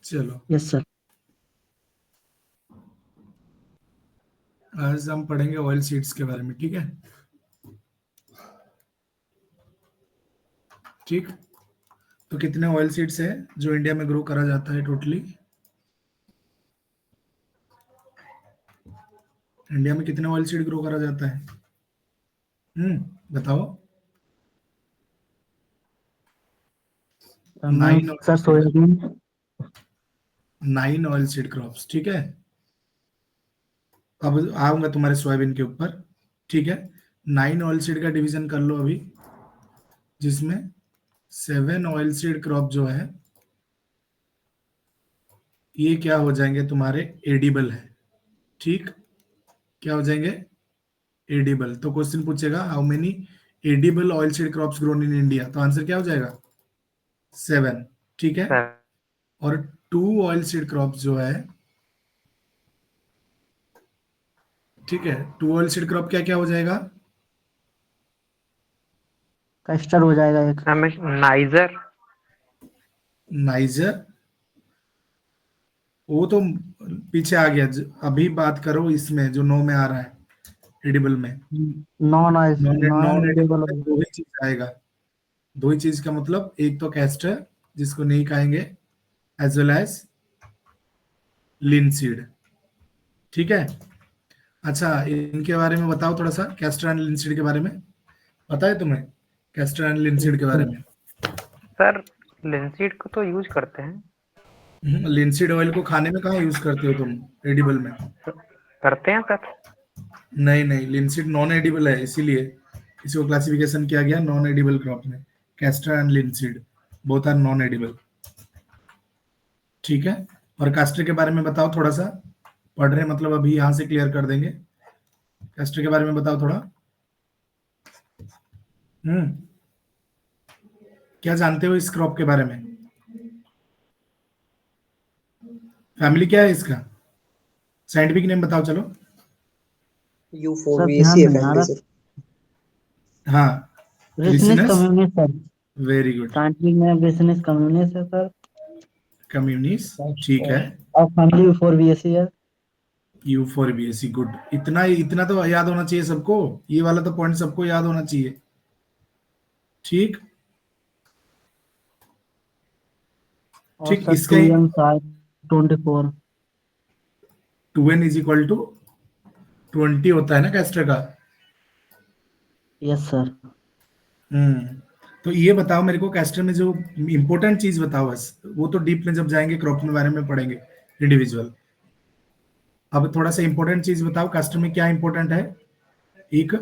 चलो yes sir. आज हम पढ़ेंगे ऑयल सीड्स के बारे में, ठीक है। ठीक। तो कितने ऑयल सीड्स है जो इंडिया में ग्रो करा जाता है टोटली? इंडिया में कितने ऑयल सीड ग्रो करा जाता है? बताओ। Ma'am 9 oil sir seed. Soybean. 9 oil seed crops, ठीक है। अब आऊंगा तुम्हारे सोयाबीन के ऊपर, ठीक है। 9 ऑयल सीड का डिवीजन कर लो अभी, जिसमें 7 ऑयल सीड क्रॉप जो है ये क्या हो जाएंगे तुम्हारे? एडिबल है, ठीक। क्या हो जाएंगे? एडिबल। तो क्वेश्चन पूछेगा how many edible oil seed crops grown in India, तो आंसर क्या हो जाएगा? 7, ठीक है। सर और 2 ऑयल सीड क्रॉप्स जो है, ठीक है, 2 ऑयल सीड क्रॉप क्या क्या हो जाएगा? कैस्टर हो जाएगा एक। हमें नाइजर। नाइजर, वो तो पीछे आ गया। अभी बात करो इसमें जो 9 में आ रहा है, एडिबल में। Non non non non edible edible में हो दो ही चीज आएगा। दो ही चीज का मतलब, एक तो कैस्टर जिसको नहीं खाएंगे, एज वेल एज लिनसीड, ठीक है। अच्छा, इनके बारे में बताओ थोड़ा सा, कैस्टर एंड लिनसीड के बारे में। पता है तुम्हें कैस्टर एंड लिनसीड के बारे गया। में? सर लिंसीड को तो यूज करते हैं। लिनसीड ऑयल को खाने में कहाँ यूज करते हो तुम? एडिबल में? करते हैं सर। नहीं नहीं, लिनसीड नॉन एडिबल है, इसीलिए इसको क्लासिफिकेशन किया गया नॉन एडिबल क्रॉप में। Castor and linseed both are non edible, ठीक है। और कास्टर के बारे में बताओ थोड़ा सा। पढ़ रहे हैं मतलब अभी यहाँ से क्लियर कर देंगे। कास्टर के बारे में बताओ थोड़ा। हम्म क्या जानते हो इस क्रॉप के बारे में? फैमिली क्या है इसका? साइंटिफिक नेम बताओ चलो। सर सर यूफोर्बिएसी ध्यान है नहीं आ फैमिली रहा। सर। हाँ, Ricinus Ricinus. Communis sir. Very good. Scientific name Ricinus communis है सर। कम्युनिस, ठीक है। और फैमिली बिफोर बीएससी है। Euphorbiaceae, good. इतना इतना तो याद होना चाहिए सबको। ये वाला तो पॉइंट सबको याद होना चाहिए, ठीक। और ठीक, सर इसका 2M side 24। 2n is equal to 20 होता है ना कैस्टर का। Yes sir. हम्म तो ये बताओ मेरे को, कैस्टर में जो इंपॉर्टेंट चीज बताओ बस, वो तो डीप में जब जाएंगे क्रॉप के बारे में पढ़ेंगे इंडिविजुअल। अब थोड़ा सा इंपॉर्टेंट चीज बताओ, कैस्टर में क्या इंपॉर्टेंट है? एक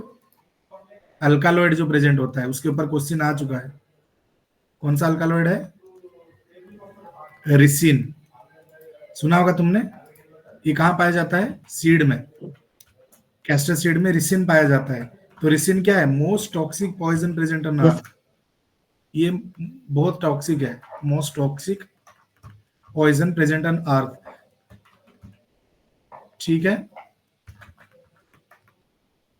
अल्कालॉइड जो प्रेजेंट होता है, उसके ऊपर क्वेश्चन आ चुका है। कौन सा अल्कालॉइड है? रिसिन। सुना होगा तुमने। ये कहाँ पाया जाता है? सीड में। कैस्टर सीड में रिसिन पाया जाता है। तो रिसिन क्या है? Most toxic poison present on yes. Earth. ये बहुत टॉक्सिक है, most toxic poison present on earth, ठीक है।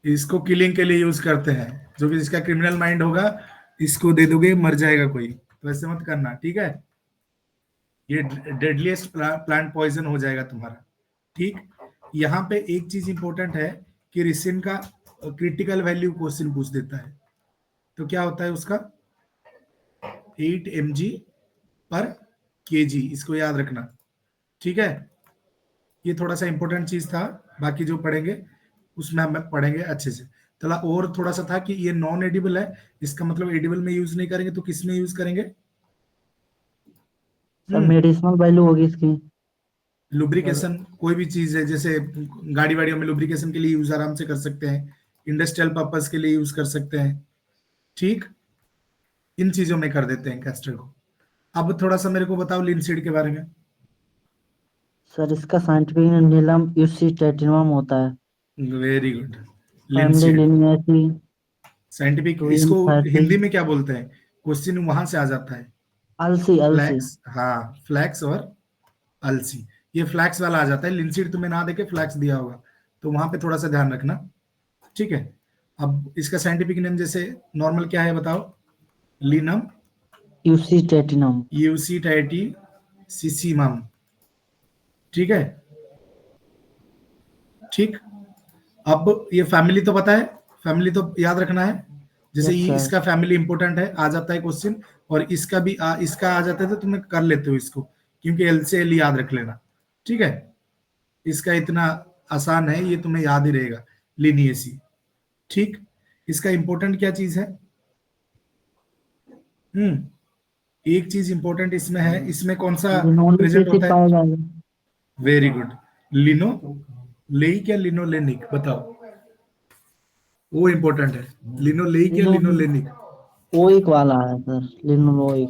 इसको किलिंग के लिए यूज करते हैं। जो भी जिसका क्रिमिनल माइंड होगा, इसको दे दोगे मर जाएगा कोई, तो ऐसे मत करना, ठीक है। ये डेडलीस्ट प्लांट पॉइजन हो जाएगा तुम्हारा, ठीक। यहाँ पे एक चीज इंपॉर्टेंट है कि रिसिन का क्रिटिकल वैल्यू क्वेश्चन पूछ देता है। तो क्या होता है उसका? 8 mg/kg, इसको याद रखना, ठीक है। ये थोड़ा सा इंपॉर्टेंट चीज था। बाकी जो पढ़ेंगे उसमें हम पढ़ेंगे अच्छे से। चला, और थोड़ा सा था कि ये नॉन एडिबल है, इसका मतलब एडिबल में यूज नहीं करेंगे तो किस में यूज करेंगे? सर मेडिसिनल वैल्यू होगी इसकी। लुब्रिकेशन, कोई भी चीज है जैसे गाड़ी वाड़ियों में लुब्रिकेशन के लिए यूज आराम से कर सकते हैं, इंडस्ट्रियल पर्पज के लिए यूज कर सकते हैं, ठीक। इन चीजों में कर देते हैं कैस्टर को। अब थोड़ा सा मेरे को बताओ लिनसीड के बारे में। सर इसका साइंटिफिक नेम नीलम यूसी टेटिनम होता है। Very good. Family linseed Linaceae scientific, 2M इसको साइड। हिंदी में क्या बोलते हैं? क्वेश्चन वहां से आ जाता है। अलसी अलसी। फ्लैक्स, हाँ, फ्लैक्स और अलसी। ये फ्लैक्स वाला आ जाता है। लिनसीड तुम्हें ना देके फ्लैक्स दिया होगा, तो वहां पे थोड़ा सा ध्यान रखना, ठीक है। अब इसका साइंटिफिक नेम जैसे नॉर्मल क्या है बताओ? लिनम यूसी टेटिनम। यूसीटैटी सिसिमम, ठीक है, ठीक। अब ये फैमिली तो पता है, फैमिली तो याद रखना है। जैसे यस ये सर। इसका फैमिली इंपॉर्टेंट है, आ जाता है क्वेश्चन, और इसका भी इसका आ जाता है, तो तुम्हें कर लेते हो इसको, क्योंकि एल से एल याद रख लेना। ठीक है, इसका इतना आसान है, ये तुम्हें याद ही रहेगा, लिनिएसी। ठीक, इसका इंपॉर्टेंट क्या चीज है? एक चीज इंपॉर्टेंट इसमें है, इसमें कौन सा लिनोलिक प्रेजेंट एसिड होता पाया है? जाएगा। Very good. लिनो लेइक या लिनोलेनिक, बताओ, वो इंपॉर्टेंट है। लिनोलेइक या लिनो लिनोलेनिक? ओइक वाला है सर, लिनोलोइक।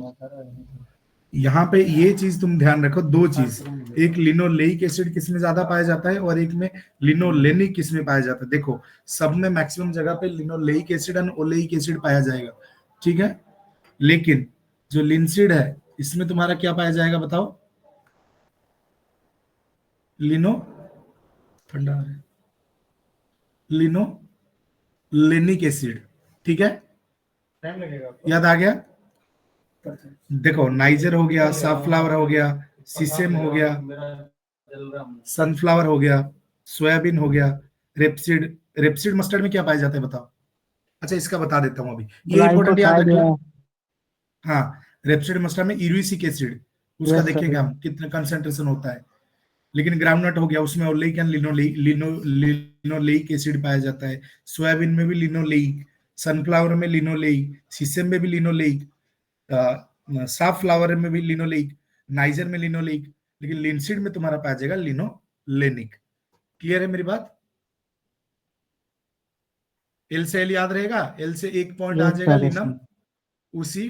यहाँ पे ये चीज तुम ध्यान रखो, दो चीज, एक लिनोलेइक एसिड किस में ज्यादा पाया जाता है और एक में लिनोलेनिक किस में पाया जाता है। देखो, सब में मैक्सिमम जगह पे linoleic acid and oleic acid पाया जाएगा, ठीक है। लेकिन जो लिनसीड है, इसमें तुम्हारा क्या पाया जाएगा, बताओ? लिनो, ठंडा है, लिनोलेनिक एसिड, ठीक है। याद आ गया? देखो, नाइजर हो गया, साफ्लावर हो गया, सीसेम हो गया, सनफ्लावर हो गया, सोयाबीन हो गया, रेपसीड। रेपसीड मस्टर्ड में क्या पाया जाता है, बताओ? अच्छा, इसका बता देता हूं अभी, ये इंपॉर्टेंट याद ग्लाइकोसाइड रखना। या हाँ, रेपसीड मस्टर्ड में यूरिसिक एसिड, उसका यस देखेंगे सर। हम कितना कंसेंट्रेशन होता है। लेकिन ग्राउंडनट हो गया, उसमें ओलेइक एंड लिनोलेइक एसिड पाया जाता है। सोयाबीन में भी लिनोलेइक, सनफ्लावर में लिनोलेइक, सीसम में भी लिनोलेइक, साफ फ्लावर में भी लिनोलेइक, नाइजर में लिनोलेइक। लेकिन लिनसीड में तुम्हारा पाया जाएगा लिनोलेनिक। क्लियर है मेरी बात? एल से एल याद रहेगा, एल से एक पॉइंट आ यस जाएगा सर, यस लिनम, सर। उसी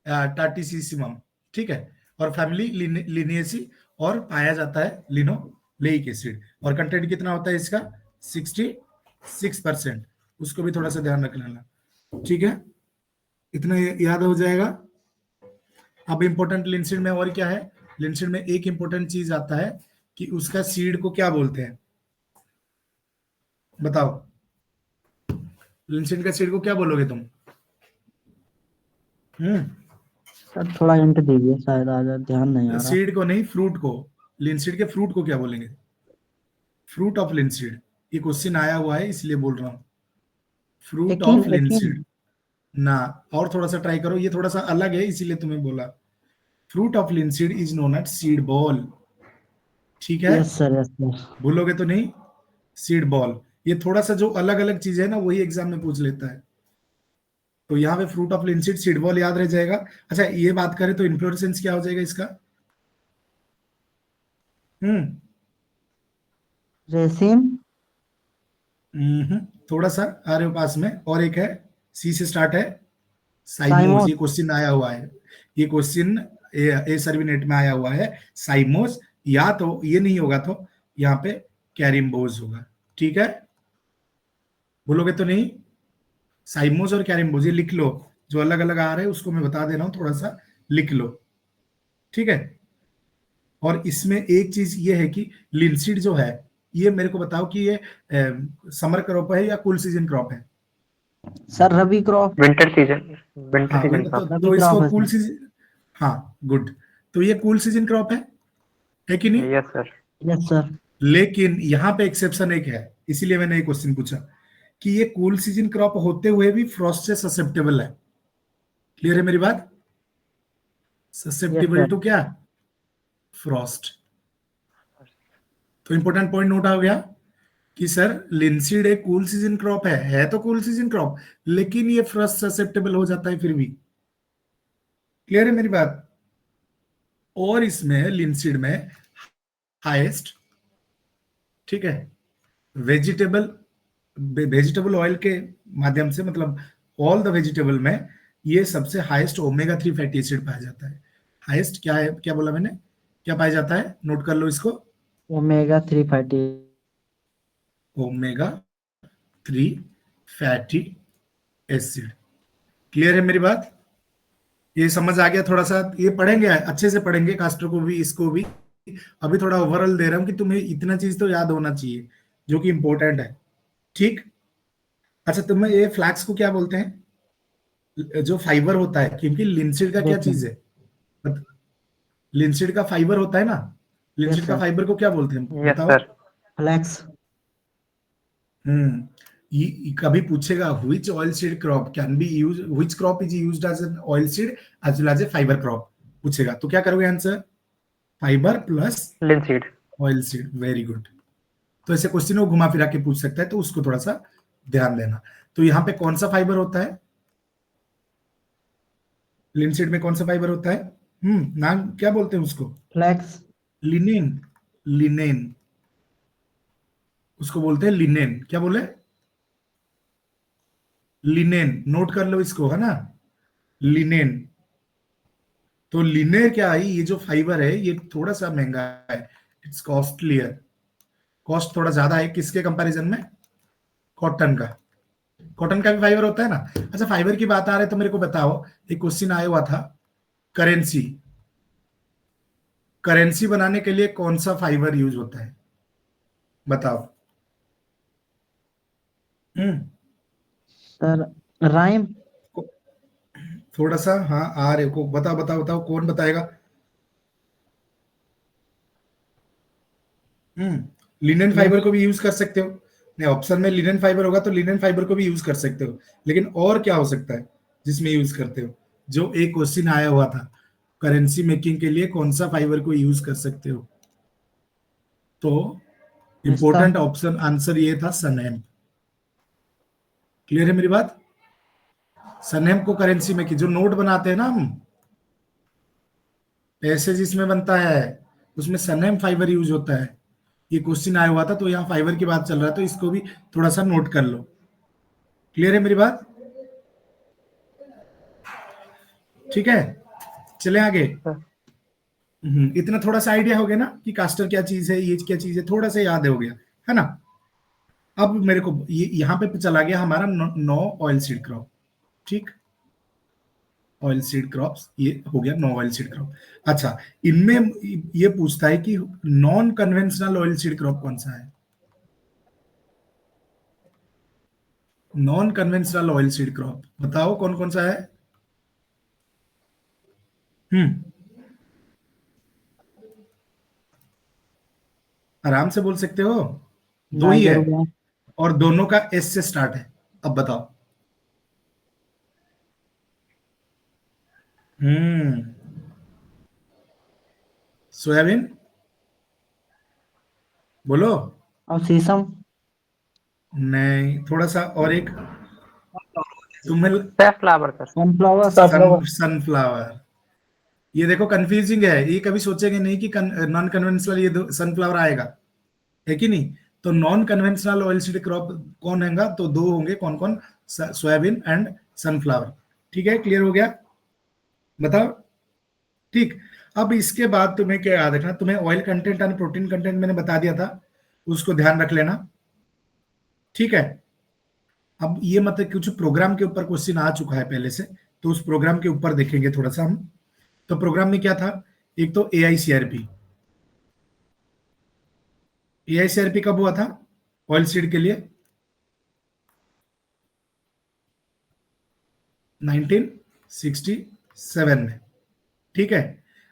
टार्टिसिसिमम, ठीक है। और फैमिली लिनिएसी, और पाया जाता है लिनोलेइक एसिड, और कंटेंट कितना होता है इसका? 66%। उसको भी थोड़ा सा ध्यान रख लेना, ठीक है। इतना याद हो जाएगा। अब इंपॉर्टेंट लिनसीड में और क्या है? लिनसीड में एक इंपॉर्टेंट चीज आता है कि उसका सीड को क्या बोलते हैं, बताओ? लिनसीड का सीड को क्या बोलोगे तुम? सर थोड़ा हिंट दीजिए, शायद आ जाए, ध्यान नहीं आ रहा। सीड को नहीं, फ्रूट को। लिनसीड के फ्रूट को क्या बोलेंगे? Fruit of linseed. ये क्वेश्चन आया हुआ है, इसलिए बोल रहा हूँ। Fruit Eakin of Eakin. Linseed ना, और थोड़ा सा ट्राई करो, ये थोड़ा सा अलग है, इसीलिए तुम्हें बोला। Fruit of linseed is known at seed ball, ठीक है। Yes sir, yes sir. भूलोगे तो नहीं? सीड बॉल, ये थोड़ा सा जो अलग अलग चीज है ना, वही एग्जाम में पूछ लेता है। तो यहाँ पे fruit of linseed, seed ball याद रह जाएगा। अच्छा, ये बात करें तो इन्फ्लोरेसेंस क्या हो जाएगा इसका? रेसिन। थोड़ा सा आ रहे हो पास में, और एक है, सी से स्टार्ट है, साइमोस। साइमोस। ये क्वेश्चन आया हुआ है, ये क्वेश्चन ए सर्वी नेट में आया हुआ है, साइमोस। या तो ये नहीं होगा तो यहाँ पे कैरिम्बोज होगा, ठीक है। बोलोगे तो नहीं? साइमोस और कैरिम्बोज, ये लिख लो। जो अलग अलग आ रहे हैं उसको मैं बता दे रहा हूँ, थोड़ा सा लिख लो, ठीक है। और इसमें एक चीज ये है कि लिनसीड जो है, ये मेरे को बताओ कि ये समर क्रॉप है या कूल सीजन क्रॉप है? सर रबी क्रॉप। विंटर सीजन, विंटर हाँ, सीजन तो, क्रॉप। रबी तो क्रॉप इसको है कूल सर। सीजन, हाँ गुड। तो ये कूल सीजन क्रॉप है कि नहीं? Yes sir. Yes sir. लेकिन यहाँ पे एक्सेप्शन एक है, इसीलिए मैंने ये क्वेश्चन पूछा कि ये कूल सीजन क्रॉप होते हुए भी फ्रॉस्ट से ससेप्टेबल है। क्लियर है मेरी बात? Yes susceptible sir. टू क्या? फ्रॉस्ट। तो इंपॉर्टेंट पॉइंट नोट हो गया कि सर लिनसीड एक कूल सीजन क्रॉप है तो कूल सीजन क्रॉप, लेकिन ये फ्रॉस्ट ससेप्टेबल हो जाता है फिर भी। क्लियर है मेरी बात? और इसमें लिनसीड में हाईएस्ट, ठीक है, वेजिटेबल वेजिटेबल ऑयल के माध्यम से, मतलब ऑल द वेजिटेबल में ये सबसे हाईएस्ट ओमेगा 3 फैटी एसिड पाया जाता है। हाईएस्ट क्या है, क्या बोला मैंने, क्या पाया जाता है? नोट कर लो इसको, omega 3 fatty. Omega 3 fatty acid. Clear है मेरी बात? ये समझ आ गया? थोड़ा सा ये पढ़ेंगे, अच्छे से पढ़ेंगे, कास्टर को भी, इसको भी। अभी थोड़ा ओवरऑल दे रहा हूं कि तुम्हें इतना चीज तो याद होना चाहिए जो कि इंपॉर्टेंट है, ठीक। अच्छा, तुम्हें ये फ्लैक्स को क्या बोलते हैं, जो फाइबर होता है? क्योंकि लिनसीड का क्या रेसिन। चीज है, लिनसीड का फाइबर होता है ना, लिनसीड Yes, का sir. फाइबर को क्या बोलते हैं यस बताओ? सर। Flax. ये कभी पूछेगा which oil seed crop can be used, which crop is used as an oil seed as well as a fiber crop पूछेगा, तो क्या करोगे answer? Fibre plus linseed. Oil seed. Very good. तो ऐसे question वो घुमा फिरा के पूछ सकता है, तो उसको थोड़ा सा ध्यान देना। तो यहाँ पे कौन सा फाइबर होता है? लिनसीड में कौन सा फाइबर होता है? नाम क्या बोलते हैं उसको? Flax. लिनेन। लिनेन उसको बोलते हैं, लिनेन। क्या बोले? लिनेन। नोट कर लो इसको, है ना, लिनेन। तो लिनेन क्या है, ये जो फाइबर है ये थोड़ा सा महंगा है, इट्स कॉस्टलियर। कॉस्ट थोड़ा ज्यादा है किसके कंपैरिजन में? कॉटन का। कॉटन का भी फाइबर होता है ना। अच्छा, फाइबर की बात आ रही है तो मेरे को बताओ, एक क्वेश्चन आया हुआ था, करेंसी। करेंसी बनाने के लिए कौन सा फाइबर यूज होता है बताओ? हम्म Sir, rhyme. थोड़ा सा, हाँ आ रहे को, बताओ बताओ बताओ, कौन बताएगा? लिनेन फाइबर को भी यूज कर सकते हो। नहीं, ऑप्शन में लिनेन फाइबर होगा तो लिनेन फाइबर को भी यूज कर सकते हो, लेकिन और क्या हो सकता है जिसमें यूज करते हो? जो एक क्वेश्चन आया हुआ था, करेंसी मेकिंग के लिए कौन सा फाइबर को यूज कर सकते हो, तो इंपॉर्टेंट ऑप्शन आंसर ये था, सनहेम। क्लियर है मेरी बात? सनहेम को करेंसी में की, जो नोट बनाते हैं ना हम, पैसे जिसमें बनता है उसमें सनहेम फाइबर यूज होता है। ये क्वेश्चन आया हुआ था तो यहाँ फाइबर की बात चल रहा है, तो इसको भी थोड़ा सा नोट कर लो। क्लियर है मेरी बात? ठीक है, चले आगे। इतना थोड़ा सा आइडिया हो गया ना कि कास्टर क्या चीज है, ये क्या चीज है, थोड़ा सा याद हो गया, है ना। अब मेरे को ये यहाँ पे चला गया हमारा 9 ऑयल सीड क्रॉप। ठीक, ऑयल सीड क्रॉप्स ये हो गया, 9 ऑयल सीड क्रॉप। अच्छा, इनमें ये पूछता है कि non conventional oil seed crop कौन सा है? Non conventional oil seed crop बताओ कौन कौन सा है? आराम से बोल सकते हो, दो ही है Nigeria. और दोनों का एस से स्टार्ट है। अब बताओ। सोयाबीन बोलो। और शीशम। नहीं, थोड़ा सा और एक तुम्हें। Safflower sir. सनफ्लावर। सनफ्लावर। ये देखो कंफ्यूजिंग है, ये कभी सोचेंगे नहीं कि नॉन कन्वेंशनल ये सनफ्लावर आएगा, है कि नहीं? तो non conventional oil seed crop कौन हैगा, तो दो होंगे, कौन कौन? Soybean and sunflower. ठीक है, क्लियर हो गया? बताओ। ठीक। अब इसके बाद तुम्हें क्या याद रखना, तुम्हें oil content and protein content मैंने बता दिया था, उसको ध्यान रख लेना। ठीक है। अब ये मतलब कुछ प्रोग्राम के ऊपर क्वेश्चन आ चुका है पहले से, तो उस प्रोग्राम के ऊपर देखेंगे थोड़ा सा हम। तो प्रोग्राम में क्या था? एक तो AICRP। AICRP कब हुआ था ऑयल सीड के लिए? 1967 में। ठीक है।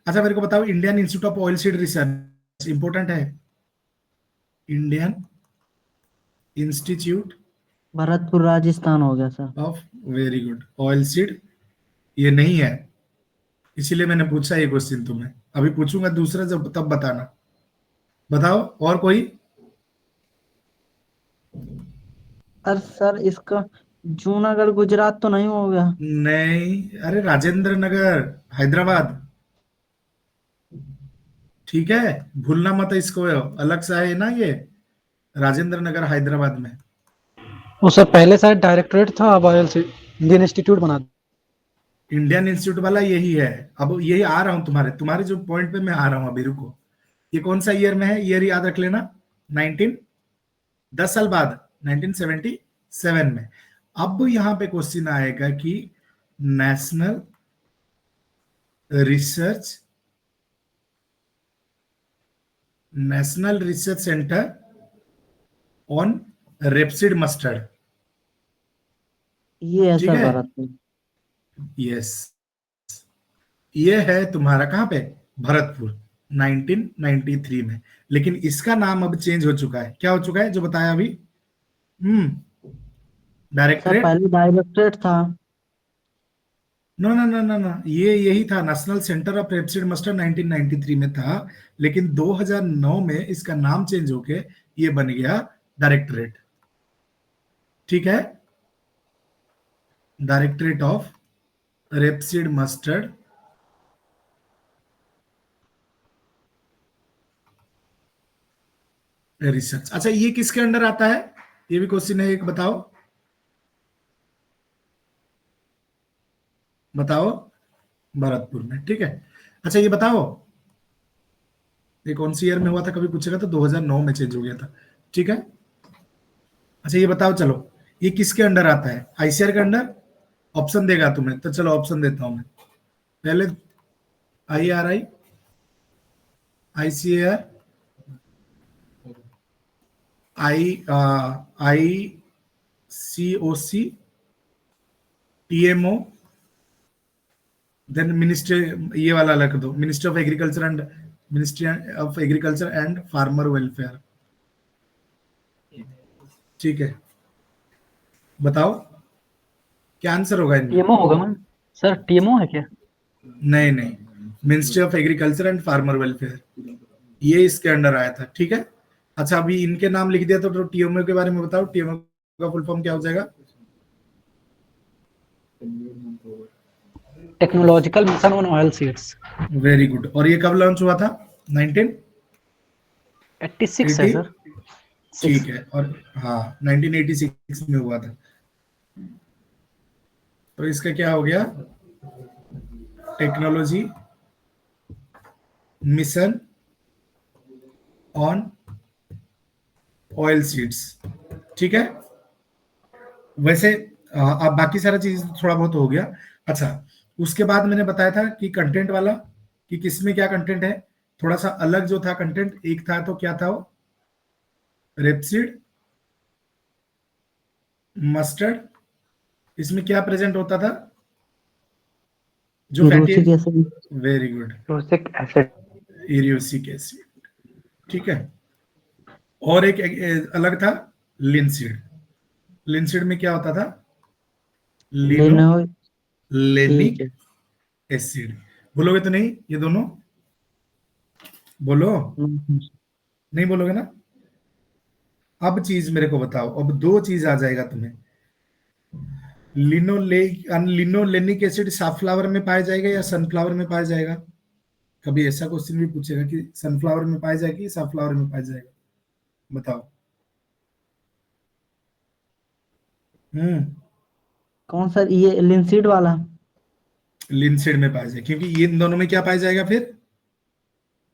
अच्छा, मेरे को बताओ, Indian institute of oil seed research important है। इंडियन इंस्टीट्यूट भरतपुर राजस्थान हो गया sir. Of, very good, oil seed ये नहीं है, इसीलिए मैंने पूछा ये क्वेश्चन तुम्हें। अभी पूछूंगा दूसरा जब, तब बताना। बताओ और कोई? अरे सर, इसका जूनागढ़ गुजरात तो नहीं हो गया? नहीं, अरे राजेंद्र नगर हैदराबाद। ठीक है, भूलना मत इसको, अलग सा है ना ये, राजेंद्र नगर हैदराबाद में। उससे पहले शायद डायरेक्टरेट था, अब ऑयल से इंडियन इंस्टीट्यूट बना दिया। इंडियन इंस्टीट्यूट वाला यही है। अब यही आ रहा हूं तुम्हारे तुम्हारे जो पॉइंट पे मैं आ रहा हूं अभी, रुको। ये कौन सा ईयर में है, ईयर याद रख लेना। 19 10 साल बाद 1977 में। अब यहां पे क्वेश्चन आएगा कि national research centre on rapeseed mustard. ये है ठीक सर है, भरतपुर। यस, ये है तुम्हारा कहां पे? भरतपुर। 1993 में। लेकिन इसका नाम अब चेंज हो चुका है, क्या हो चुका है जो बताया अभी? Sir directorate. पहले डायरेक्टरेट था। No no no no no, ये यही था, national centre of rapeseed mustard 1993 में था, लेकिन 2009 में इसका नाम चेंज होके ये बन गया डायरेक्टरेट। ठीक है, directorate of rapeseed mustard research. अच्छा, ये किसके अंडर आता है? ये भी क्वेश्चन है, एक बताओ बताओ। भरतपुर में, ठीक है। अच्छा ये बताओ, ये कौन सी ईयर में हुआ था, कभी पूछेगा तो 2009 में चेंज हो गया था, ठीक है। अच्छा ये बताओ, चलो ये किसके अंडर आता है? आईसीआर के अंडर? ऑप्शन देगा तुम्हें तो चलो ऑप्शन देता हूं मैं। पहले IRI, ICAR, ICOC, TMO, then ministry, ये वाला लिख दो, ministry of agriculture and farmer welfare. ठीक है, बताओ क्या आंसर होगा इनमें? टीएमओ होगा मैम। सर टीएमओ है क्या? नहीं नहीं, ministry of agriculture and farmer welfare, ये इसके अंडर आया था, ठीक है। अच्छा अभी इनके नाम लिख दिया तो टीएमओ के बारे में बताओ, टीएमओ का फुल फॉर्म क्या हो जाएगा? Technological mission on oil seeds. Very good. और ये कब लॉन्च हुआ था? 86 है सर। ठीक है, और हाँ 1986 में हुआ था। तो इसका क्या हो गया? Technology mission on oil seeds, ठीक है। वैसे अब बाकी सारा चीज थोड़ा बहुत हो गया। अच्छा उसके बाद मैंने बताया था कि कंटेंट वाला, कि किसमें क्या कंटेंट है, थोड़ा सा अलग जो था कंटेंट, एक था तो क्या था वो? Rapeseed mustard. इसमें क्या प्रेजेंट होता था? जो fatty, erucic acid. Very good, uric acid. Uric acid, ठीक है। और एक अलग था लिनसीड। लिनसीड में क्या होता था? लिनो लेनिक ठीक है। एसिड। बोलोगे तो नहीं ये दोनों? बोलो, नहीं बोलोगे ना? अब चीज मेरे को बताओ, अब दो चीज आ जाएगा तुम्हें। लिनोलेनिक एसिड साफ्लावर में पाया जाएगा या सनफ्लावर में पाया जाएगा? कभी ऐसा क्वेश्चन भी पूछेगा कि सनफ्लावर में पाया जाएगा कि साफ्लावर में पाया जाएगा, बताओ। कौन सर, ये लिंसीड वाला? लिनसीड में पाया जाएगा, क्योंकि ये इन दोनों में क्या पाया जाएगा फिर?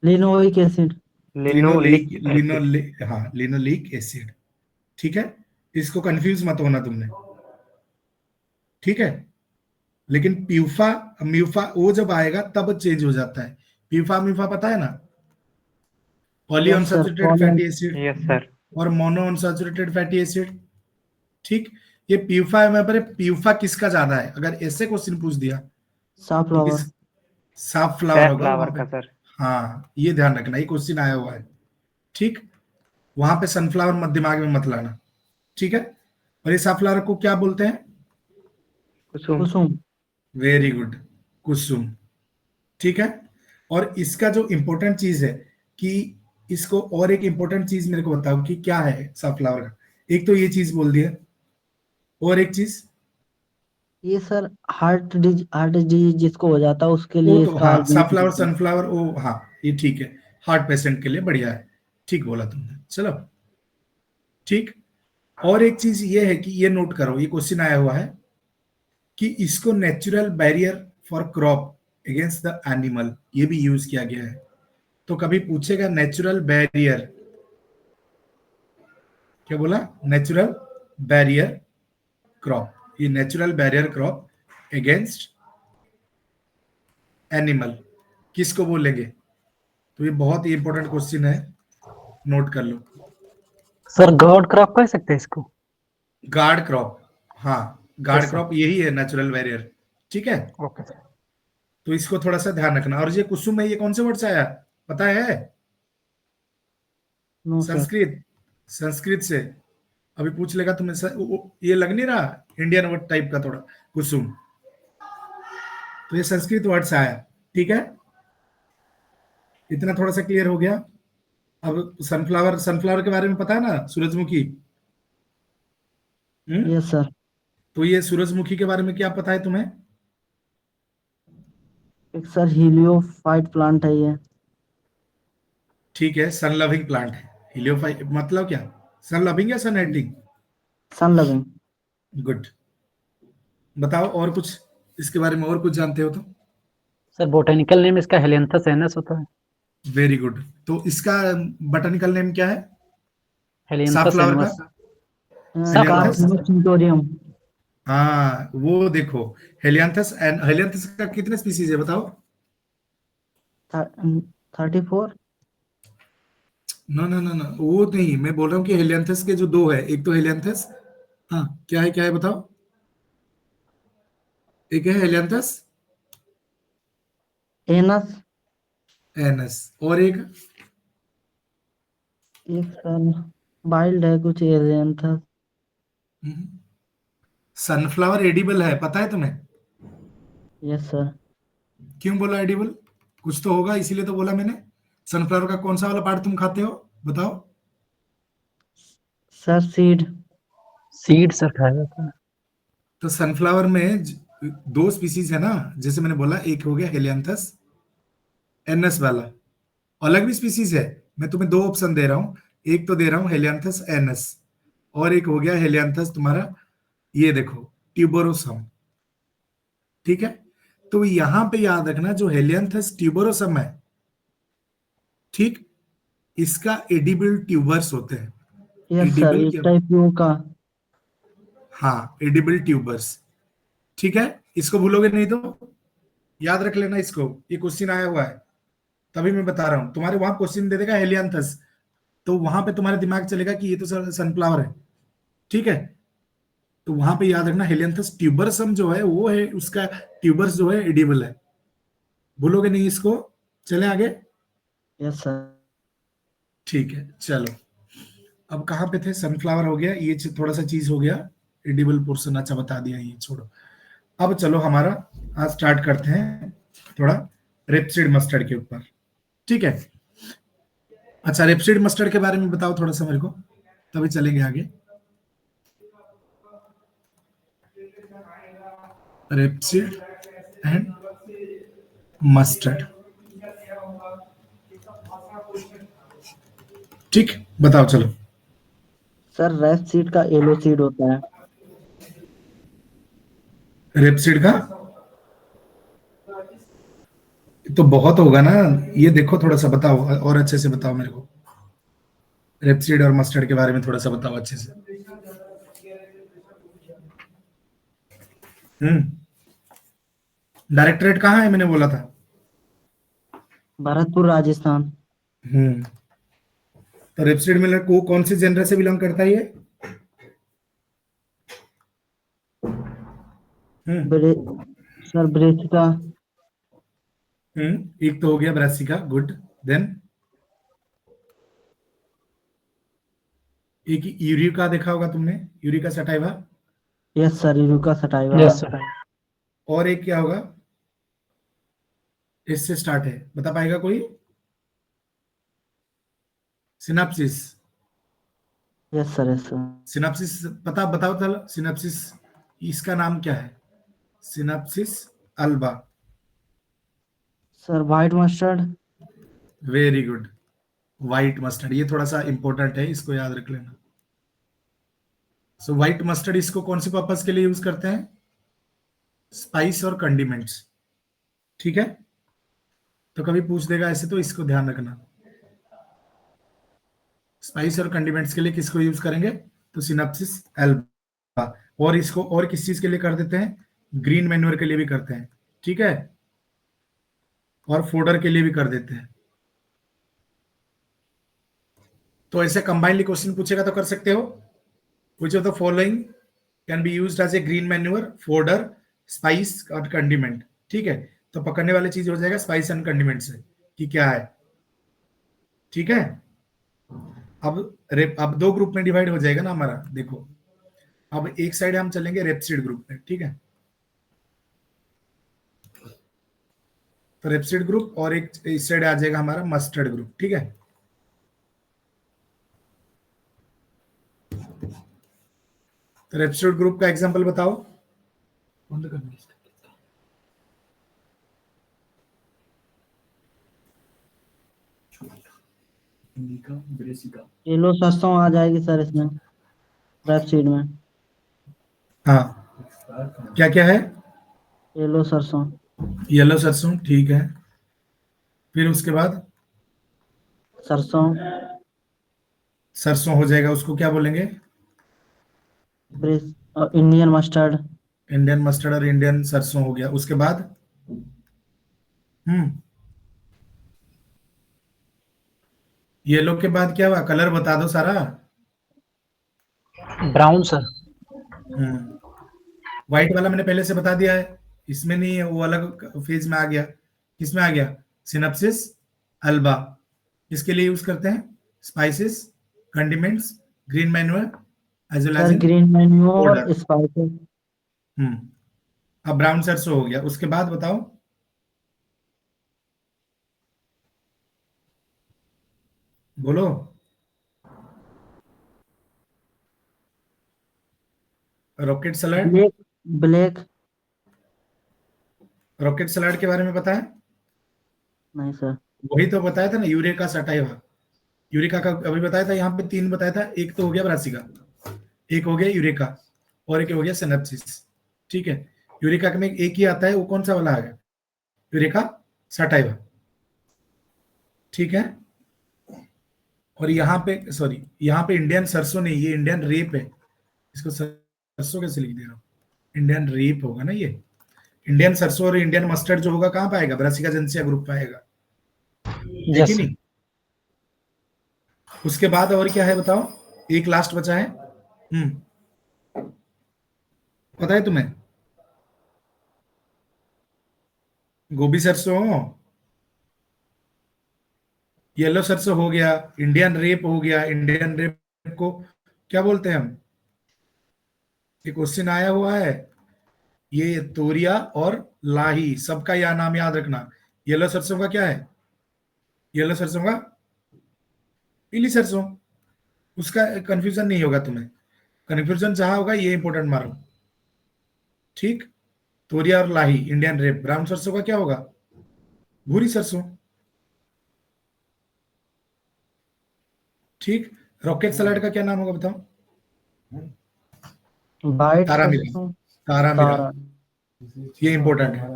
Linoleic acid. लिनोलिक लिनोलिक, हाँ लिनोलिक एसिड, ठीक है। इसको कंफ्यूज मत होना तुमने, ठीक है। लेकिन प्यूफा म्यूफा वो जब आएगा तब चेंज हो जाता है। प्यूफा म्यूफा पता है ना? Polyunsaturated fatty acid yes sir. और मोनोअनसैचुरेटेड फैटी एसिड, ठीक। ये प्यूफा में पर प्यूफा किसका ज्यादा है? अगर ऐसे क्वेश्चन पूछ दिया तो साफ्लावर। किस? साफ फ्लावर होगा वहां फ्लावर पे। का सर। हाँ ये ध्यान रखना, ये क्वेश्चन आया हुआ है, ठीक। वहां पे सनफ्लावर मत दिमाग में मत लाना, ठीक है। और ये साफ्लावर को क्या बोलते हैं? कुसुम। कुसुम। वेरी गुड, कुसुम, ठीक है। और इसका जो इंपॉर्टेंट चीज है कि इसको, और एक इंपॉर्टेंट चीज मेरे को बताओ कि क्या है सनफ्लावर का। एक तो ये चीज बोल दिया, और एक चीज ये सर हार्ट डिजीज जिसको हो जाता है उसके वो लिए तो, इसका हाँ बेनिफिट सनफ्लावर होता है। सनफ्लावर वो, हाँ ये ठीक है, हार्ट पेशेंट के लिए बढ़िया है, ठीक बोला तुमने, चलो ठीक। और एक चीज ये है कि ये नोट करो, ये क्वेश्चन आया हुआ है कि इसको natural barrier for crop against the animal, ये भी यूज किया गया है। तो कभी पूछेगा नेचुरल बैरियर, क्या बोला? नेचुरल बैरियर क्रॉप, ये natural barrier crop against animal किसको बोलेंगे? तो ये बहुत ही इंपॉर्टेंट क्वेश्चन है, नोट कर लो। सर गॉड क्रॉप कह सकते हैं इसको? गार्ड क्रॉप, हाँ गार्ड Yes, sir. क्रॉप यही है नेचुरल बैरियर, ठीक है। Okay sir. तो इसको थोड़ा सा ध्यान रखना। और ये कुसुम में ये कौन से वर्ड से आया? पता है? No sir. संस्कृत, संस्कृत से अभी पूछ लेगा तुम्हें ये लग नहीं रहा इंडियन वर्ड टाइप का थोड़ा कुसुम, तो ये संस्कृत वर्ड से आया। ठीक है, इतना थोड़ा सा क्लियर हो गया। अब सनफ्लावर, सनफ्लावर के बारे में पता है ना, सूरजमुखी। Yes sir. तो ये सूरजमुखी के बारे में क्या पता है तुम्हें? एक सर हीलियोफाइट प्लांट है ये। ठीक है, सन लविंग प्लांट है। हिलियोफाइट मतलब क्या? सन लविंग या sun hating? Sun loving. Good. बताओ और कुछ इसके बारे में, और कुछ जानते हो तो? सर बोटेनिकल नेम इसका हेलियंथस एनस होता है। Very good. तो इसका बॉटनिकल नेम क्या है हेलियंथस साफ्लावर का? एनस। हेलियांथस। कार्सिनोसिंटोरियम। हाँ वो देखो, हेलियांथस एंड हेलियांथस का कितने स्पीसीज है बताओ? 34। नो नो नो नो, वो नहीं, मैं बोल रहा हूँ कि हेलियांथस के जो दो है, एक तो हेलियांथस, हाँ क्या है बताओ? एक है हेलियांथस एनस। एनस, और एक एक सर वाइल्ड है कुछ एलियन था। सनफ्लावर एडिबल है, पता है तुम्हें? Yes sir. क्यों बोला एडिबल? कुछ तो होगा, इसीलिए तो बोला मैंने। सनफ्लावर का कौन सा वाला पार्ट तुम खाते हो बताओ? Sir seed. सीड सर खाया जाता है। तो सनफ्लावर में दो स्पीसीज है ना, जैसे मैंने बोला, एक हो गया हेलियांथस एनस वाला, अलग भी स्पीसीज है। मैं तुम्हें दो ऑप्शन दे रहा हूं, एक तो दे रहा हूं हेलियांथस एनस, और एक हो गया हेलियांथस तुम्हारा, ये देखो, ट्यूबरोसम। ठीक है, तो यहां पे याद रखना, जो हेलियांथस ट्यूबरोसम है, ठीक, इसका एडिबल ट्यूबर्स होते हैं। यस सर, एडिबल इस क्या? टाइप का। हाँ, एडिबल ट्यूबर्स। ठीक है, इसको भूलोगे नहीं तो याद रख लेना इसको, ये क्वेश्चन आया हुआ है, तभी मैं बता रहा हूं। तुम्हारे वहां क्वेश्चन दे देगा हेलियांथस, तो वहां पे तुम्हारे दिमाग चलेगा कि ये तो सनफ्लावर है। ठीक है, तो वहां पे याद रखना हेलियांथस ट्यूबरसम जो है वो है, उसका ट्यूबर्स जो है एडिबल है। भूलोगे नहीं इसको। चले आगे। Yes sir. ठीक है, चलो। अब कहाँ पे थे? सनफ्लावर हो गया, ये थोड़ा सा चीज हो गया, एडिबल पोर्शन अच्छा बता दिया, ये छोड़ो। अब चलो हमारा आज स्टार्ट करते हैं थोड़ा रेपसीड मस्टर्ड के ऊपर। ठीक है, अच्छा रेपसीड मस्टर्ड के बारे में बताओ थोड़ा सा मेरे को, तभी चलेंगे आगे। रेपसीड एंड मस्टर्ड, ठीक, बताओ चलो। सर रेप सीड का येलो सीड होता है। रेपसीड का तो बहुत होगा ना, ये देखो थोड़ा सा बताओ, और अच्छे से बताओ मेरे को, रेपसीड और मस्टर्ड के बारे में थोड़ा सा बताओ अच्छे से। डायरेक्टरेट कहाँ है मैंने बोला था? भरतपुर राजस्थान। हम्म तो रेपसीड मिलर को कौन से जेनर से बिलोंग करता है ये? ब्रे सर ब्रेसिका। एक तो हो गया ब्रासिका, गुड। देन एक यूरिका देखा होगा तुमने, Eruca sativa. Yes sir, Eruca sativa. Yes sir. और एक क्या होगा, इससे स्टार्ट है, बता पाएगा कोई? Synapses. Yes sir, yes sir. Synapses पता, बताओ चलो सिनाप्सिस, इसका नाम क्या है? Synapses alba. Sir white mustard. Very good, white mustard, ये थोड़ा सा इंपॉर्टेंट है, इसको याद रख लेना। सो व्हाइट मस्टर्ड इसको कौन से पर्पस के लिए यूज करते हैं? स्पाइस और कंडीमेंट्स। ठीक है, तो कभी पूछ देगा ऐसे तो इसको ध्यान रखना, स्पाइस और कंडीमेंट्स के लिए किसको यूज करेंगे? तो सिनाप्सिस एल्बा। और इसको और किस चीज के लिए कर देते हैं? ग्रीन मैन्योर के लिए भी करते हैं। ठीक है, और फोडर के लिए भी कर देते हैं। तो ऐसे कंबाइनली क्वेश्चन पूछेगा तो कर सकते हो, which of the following can be used as a green manure, fodder, spice और कंडीमेंट। ठीक है, तो पकड़ने वाली चीज हो जाएगा स्पाइस एंड कंडीमेंट से कि क्या है। ठीक है। अब दो ग्रुप में डिवाइड हो जाएगा ना हमारा, देखो अब एक साइड हम चलेंगे रेपसीड ग्रुप में, ठीक है। तो रेपसीड ग्रुप और एक इस साइड आ जाएगा हमारा मस्टर्ड ग्रुप, ठीक है। तो रेपसीड ग्रुप का एग्जांपल बताओ। येलो सरसों आ जाएगी सर इसमें, रेपसीड में। हाँ, क्या क्या है? येलो सरसों। येलो सरसों, ठीक है। फिर उसके बाद सरसों। सरसों हो जाएगा, उसको क्या बोलेंगे? फिर इंडियन मस्टर्ड। इंडियन मस्टर्ड और इंडियन सरसों हो गया। उसके बाद येलो के बाद क्या हुआ? कलर बता दो सारा। Brown sir. व्हाइट वाला मैंने पहले से बता दिया है, इसमें नहीं है, वो अलग फेज में आ गया। किसमें आ गया? Sinapis alba. इसके लिए यूज करते हैं spices, condiments, green manure as well as sir in green manure और पाउडर। स्पाइसेस। अब ब्राउन सरसों हो गया। उसके बाद बताओ, बोलो। Rocket salad. Black. Black. Rocket salad के बारे में पता है? नहीं सर। वही तो बताया था ना, यूरेका सटाइवा। यूरेका का अभी बताया था, यहाँ पे तीन बताया था। एक तो हो गया ब्रासिका, एक हो गया यूरेका, और एक हो गया सिनेप्सिस, ठीक है। यूरेका में एक ही आता है, वो कौन सा वाला आ गया? यूरेका सटाइवा, ठीक है। और यहाँ पे सॉरी, यहाँ पे इंडियन सरसों नहीं, ये इंडियन रेप है। इसको सरसों कैसे लिख दे रहा हूँ? इंडियन रेप होगा ना ये। इंडियन सरसों और इंडियन मस्टर्ड जो होगा कहाँ पाएगा? ब्रासिका जेनेसिया ग्रुप पाएगा, है कि यस नहीं? उसके बाद और क्या है बताओ? एक लास्ट बचा है। पता है तुम्हें? गोभी सरसों, येलो सरसों हो गया, इंडियन रेप हो गया। इंडियन रेप को क्या बोलते हैं हम? ये क्वेश्चन आया हुआ है। ये तोरिया और लाही, सबका यह नाम याद रखना। येलो सरसों का क्या है? येलो सरसों का पीली सरसों। उसका कंफ्यूजन नहीं होगा तुम्हें। कंफ्यूजन जहां होगा ये इंपॉर्टेंट मारो, ठीक। तोरिया और लाही, इंडियन रेप। ब्राउन सरसों का क्या होगा? भूरी सरसों, ठीक। रॉकेट सलाड का क्या नाम होगा बताओ? वाइट तारा मीरा। सरसों। तारा मीरा, तारा। ये इंपॉर्टेंट है,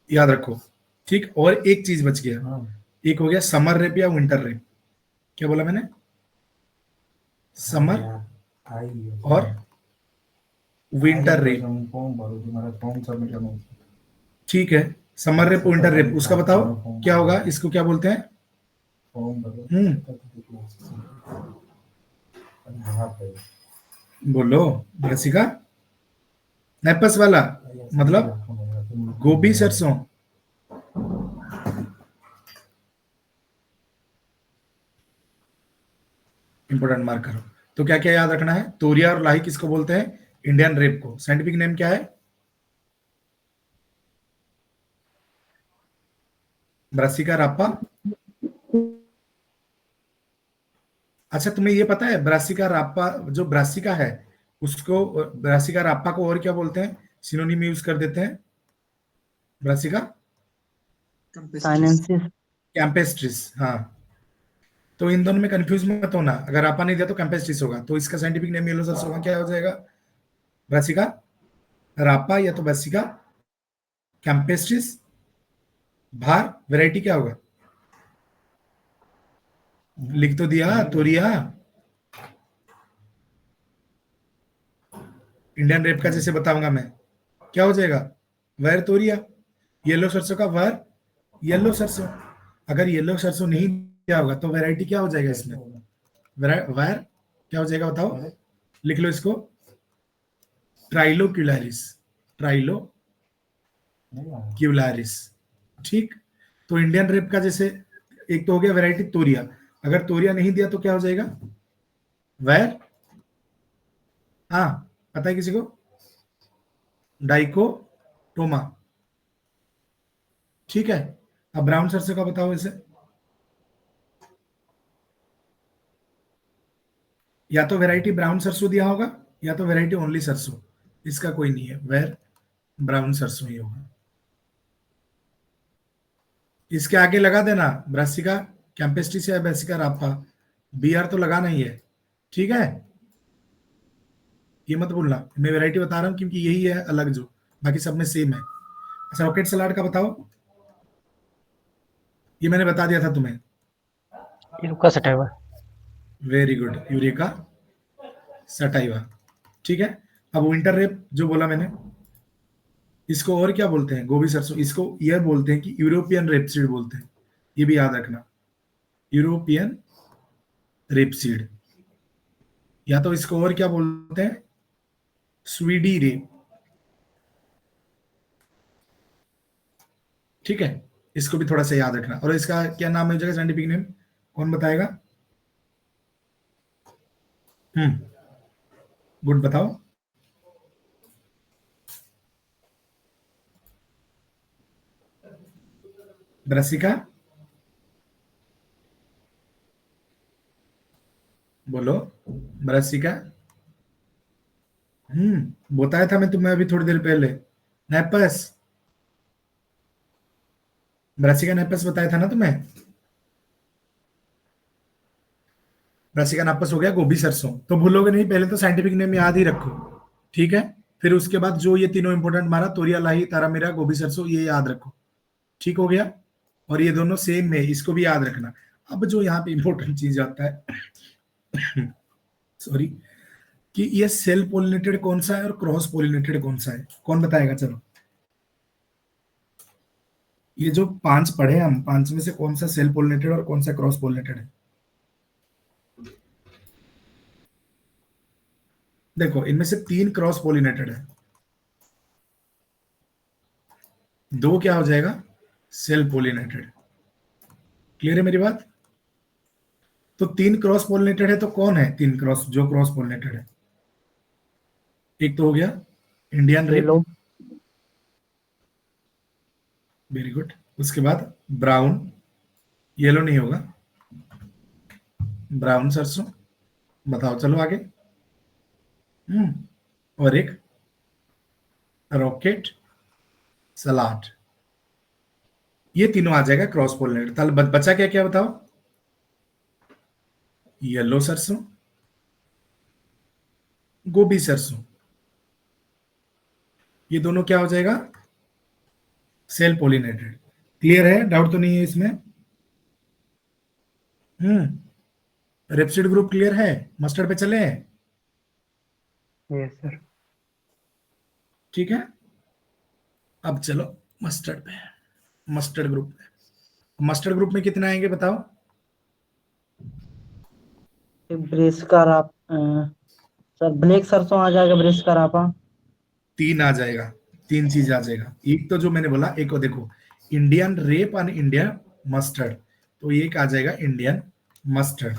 याद रखो, ठीक। और एक चीज बच गया, एक हो गया समर रेप या विंटर रेप। क्या बोला मैंने? समर और विंटर रेप, ठीक है। समर रेप, विंटर रेप, उसका बताओ क्या होगा? इसको क्या बोलते हैं? बोलो। रसिका, नेपस वाला मतलब गोभी सरसों। इंपोर्टेंट मार्क करो। तो क्या क्या याद रखना है? तोरिया और लाही किसको बोलते हैं? इंडियन रेप को। साइंटिफिक नेम क्या है? ब्रासिका रापा। अच्छा, तुम्हें ये पता है ब्रासिका रापा, जो ब्रासिका है उसको, ब्रासिका रापा को और क्या बोलते हैं? सिनोनिम यूज कर देते हैं। Brassica sinensis. कैंपेस्ट्रिस, हाँ। तो इन दोनों में कंफ्यूज मत होना, अगर रापा नहीं दिया तो कैंपेस्ट्रिस होगा। तो इसका साइंटिफिक नेम येलो सरसों का क्या हो जाएगा? ब्रासिका रापा या तो ब्रासिका कैंपेस्ट्रिस। भार वैरायटी क्या होगा? लिख तो दिया, तोरिया। इंडियन रेप का जैसे बताऊंगा मैं, क्या हो जाएगा? वैर तोरिया। येलो सरसों का वैर येलो सरसों। अगर येलो सरसों नहीं दिया होगा तो वैरायटी क्या हो जाएगा इसमें? वैर क्या हो जाएगा बताओ? लिख लो इसको, ट्राइलोक्यूलरिस। ट्राइलोक्यूलरिस, ठीक। तो इंडियन रेप का जैसे एक तो हो गया वैरायटी तोरिया, अगर तोरिया नहीं दिया तो क्या हो जाएगा, वैर, हाँ पता है किसी को, डाइकोटोमा। ठीक है, अब ब्राउन सरसों का बताओ इसे, या तो वैरायटी ब्राउन सरसों दिया होगा या तो वैरायटी ओनली सरसों, इसका कोई नहीं है, वेर ब्राउन सरसों ही होगा। इसके आगे लगा देना ब्रासिका कैंपेस्ट्रिस या ब्रासिका रापा, बी आर तो लगाना ही है, ठीक है, ये मत भूलना, मैं वैरायटी बता रहा हूं क्योंकि यही है अलग, जो बाकी सब में सेम है। अच्छा रॉकेट सलाड का बताओ, ये मैंने बता दिया था तुम्हें, Eureka sativa. Very good, Eureka sativa. ठीक है, अब विंटर रेप जो बोला मैंने, इसको और क्या बोलते हैं, गोभी सरसों, इसको यह बोलते हैं कि यूरोपियन रेपसीड बोलते हैं, ये भी याद रखना, यूरोपियन रेपसीड, या तो इसको और क्या बोलते हैं, स्वीडी रेप। ठीक है, इसको भी थोड़ा सा याद रखना, और इसका क्या नाम हो जाएगा साइंटिफिक नेम, कौन बताएगा, गुड बताओ, ब्रासिका, बोलो, ब्रासिका, बताया था मैं तुम्हें अभी थोड़ी देर पहले, नेपस, ब्रासिका नेपस बताया था ना तुम्हें, ब्रासिका नेपस हो गया गोभी सरसों, तो भूलोगे नहीं, पहले तो साइंटिफिक नेम याद ही रखो, ठीक है, फिर उसके बाद जो ये तीनों इंपॉर्टेंट मारा, तोरिया लाही तारामीरा गोभी सरसों, ये याद रखो, ठीक हो गया, और ये दोनों सेम है, इसको भी याद रखना। अब जो यहाँ पे इंपॉर्टेंट चीज आता है सॉरी, कि ये सेल पोलिनेटेड कौन सा है और क्रॉस पोलिनेटेड कौन सा है, कौन बताएगा, चलो, ये जो 5 पढ़े हम, 5 में से कौन सा सेल पोलिनेटेड और कौन सा क्रॉस पोलिनेटेड है, देखो इनमें से 3 क्रॉस पोलिनेटेड है, 2 क्या हो जाएगा, सेल पोलिनेटेड, क्लियर है मेरी बात, तो 3 क्रॉस पोलिनेटेड है, तो कौन है 3 क्रॉस, जो क्रॉस पोलिनेटेड है, एक तो हो गया Indian rape, yellow, very good, उसके बाद ब्राउन, येलो नहीं होगा, ब्राउन सरसों, बताओ चलो आगे, और एक रॉकेट सलाड, ये तीनों आ जाएगा क्रॉस पोलिनेटेड, ताल बचा क्या क्या बताओ, येलो सरसों, गोभी सरसों, ये दोनों क्या हो जाएगा, सेल पोलिनेटेड, क्लियर है, डाउट तो नहीं है इसमें, रेपसीड ग्रुप क्लियर है, मस्टर्ड पे चले, यस सर। ठीक है, अब चलो मस्टर्ड पे, मस्टर्ड ग्रुप में, मस्टर्ड ग्रुप में कितने आएंगे बताओ, ब्रेस का राप, सर ब्लैक सरसों आ जाएगा, ब्रेस का रापा, 3 आ जाएगा, 3 चीज आ जाएगा, एक तो जो मैंने बोला, एक को देखो इंडियन रेप और इंडियन मस्टर्ड, तो एक आ जाएगा इंडियन मस्टर्ड,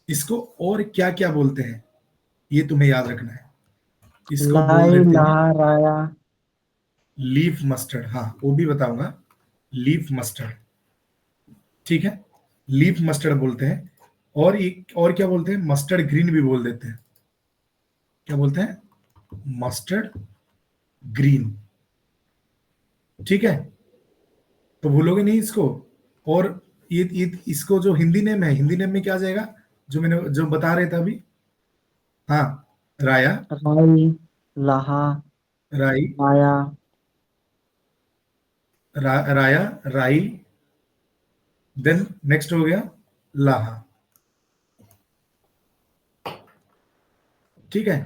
इसको और क्या क्या बोलते हैं ये तुम्हें याद रखना है, इसको बोल लाई, देते हैं लाहा, राया, लीफ मस्टर्ड, हाँ वो भी बताऊंगा, लीफ मस्टर्ड, ठीक है, लीफ मस्टर्ड बोलते हैं, और एक और क्या बोलते हैं, मस्टर्ड ग्रीन भी बोल देते हैं, क्या बोलते हैं, मस्टर्ड ग्रीन, ठीक है, तो भूलोगे नहीं इसको, और ये इसको जो हिंदी नेम है, हिंदी नेम में क्या आ जाएगा, जो मैंने जो बता रहे थे अभी, हाँ, राया, राई, लाहा, राई, माया, राया, राई, देन नेक्स्ट हो गया लाहा, ठीक है,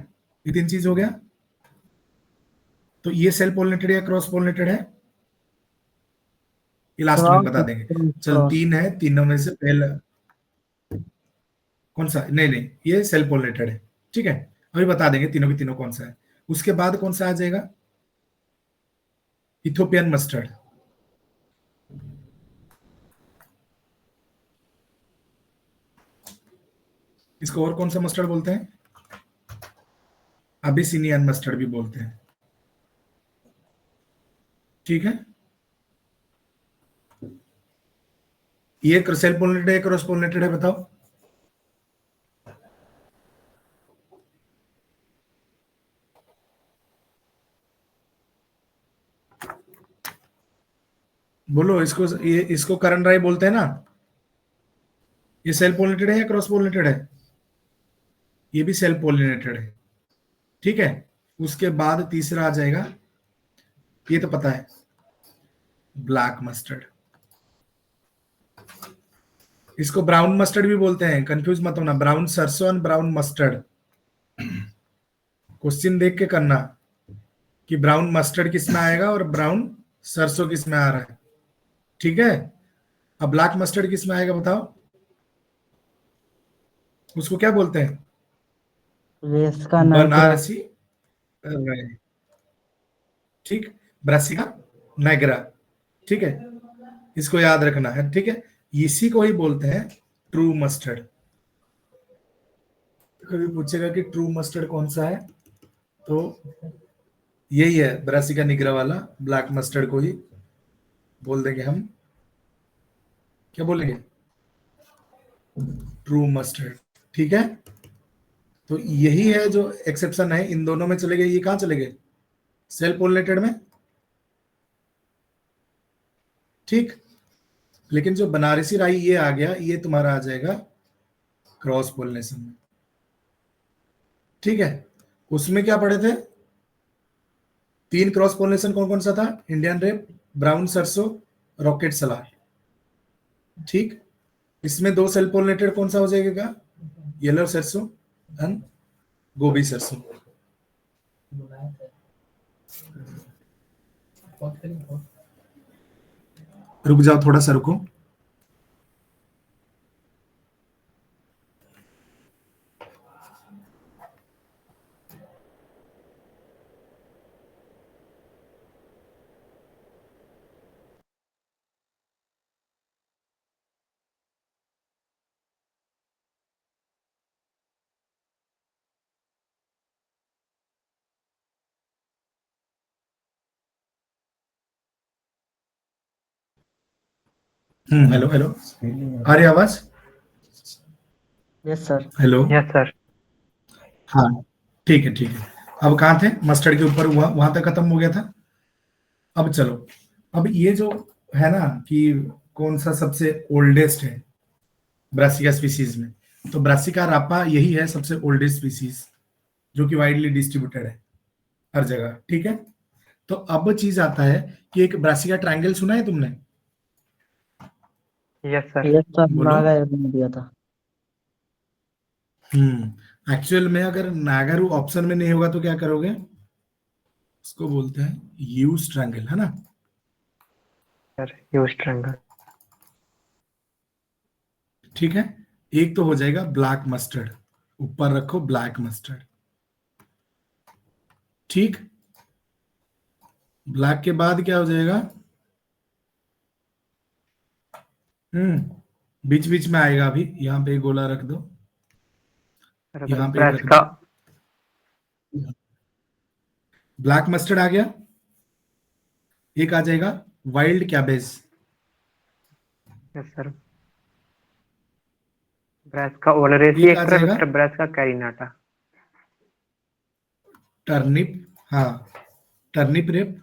ये 3 चीज हो गया, तो ये सेल पोलिनेटेड या क्रॉस पोलिनेटेड है, ये लास्ट में बता देंगे, चल क्रॉस, 3 है, तीनों में से पहला कौन सा, नहीं नहीं ये सेल पोलिनेटेड है, ठीक है, अभी बता देंगे तीनों के तीनों कौन सा है, उसके बाद कौन सा आ जाएगा, इथोपियन मस्टर्ड, इसको और कौन सा मस्टर्ड बोलते हैं? अबिसिनियन मस्टर्ड भी बोलते हैं। ठीक है, ये सेल्फ पोलिनेटेड है क्रॉस पोलिनेटेड है, बताओ। बोलो इसको, ये इसको करण राय बोलते हैं ना। ये सेल्फ पोलिनेटेड है या क्रॉस पोलिनेटेड है? ये भी सेल्फ पोलिनेटेड है। ठीक है, उसके बाद तीसरा आ जाएगा, ये तो पता है, ब्लैक मस्टर्ड। इसको ब्राउन मस्टर्ड भी बोलते हैं, कंफ्यूज मत होना। ब्राउन सरसों और ब्राउन मस्टर्ड। क्वेश्चन देख के करना कि ब्राउन मस्टर्ड किस में आएगा और ब्राउन सरसों किस में आ रहा है। ठीक है, अब ब्लैक मस्टर्ड किस में आएगा बताओ, उसको क्या बोलते हैं? ब्रेस्का नाइग्रा। बनारसी राय। ठीक, ब्रासिका नाइग्रा। ठीक है, इसको याद रखना है। ठीक है, इसी को ही बोलते हैं ट्रू मस्टर्ड। कभी पूछेगा कि ट्रू मस्टर्ड कौन सा है, तो यही है, ब्रासिका निग्रा वाला ब्लैक मस्टर्ड को ही बोल देंगे हम। क्या बोलेंगे? True mustard. ठीक है, तो यही है जो एक्सेप्शन है, इन दोनों में चले गए। ये कहां चले गए? सेल्फ पोलिनेटेड में। ठीक, लेकिन जो बनारसी राई ये आ गया, ये तुम्हारा आ जाएगा क्रॉस पोलिनेशन में। ठीक है, उसमें क्या पढ़े थे? 3 क्रॉस पोलिनेशन कौन कौन सा था? इंडियन रेप, ब्राउन सरसों, रॉकेट सलार। ठीक, इसमें 2 सेल्फ पोलिनेटेड कौन सा हो जाएगा? येलो सरसों एंड गोभी सरसों। रुक जाओ, थोड़ा सा रुको। हेलो हेलो, आ रही आवाज? Yes sir. Hello, yes sir. हाँ ठीक है ठीक है। अब कहाँ थे? मस्टर्ड के ऊपर, वहां तक खत्म हो गया था। अब चलो, अब ये जो है ना कि कौन सा सबसे ओल्डेस्ट है ब्रासिका स्पीसीज में, तो ब्रासिका रापा यही है सबसे ओल्डेस्ट स्पीसीज, जो कि वाइडली डिस्ट्रीब्यूटेड है हर जगह। ठीक है, तो अब चीज आता है कि एक ब्रासिका ट्रायंगल सुना है तुमने? Yes sir. यस सर, बोलो। नागा ने दिया था। एक्चुअल में अगर नागारू ऑप्शन में नहीं होगा तो क्या करोगे? इसको बोलते हैं यूज ट्रायंगल, है ना। Sir use triangle. ठीक है, एक तो हो जाएगा ब्लैक मस्टर्ड, ऊपर रखो ब्लैक मस्टर्ड। ठीक, ब्लैक के बाद क्या हो जाएगा? बीच बीच में आएगा, अभी यहां पे गोला रख दो, यहां पे एक रख ब्रासिका। दो। ब्लैक मस्टर्ड आ गया, एक आ जाएगा wild cabbage. Yes sir. Brassica oleracea एक आ एक तरफ, जाएगा एक तरफ ब्रासिका कैरिनाटा। टर्निप, हाँ टर्निप रेप।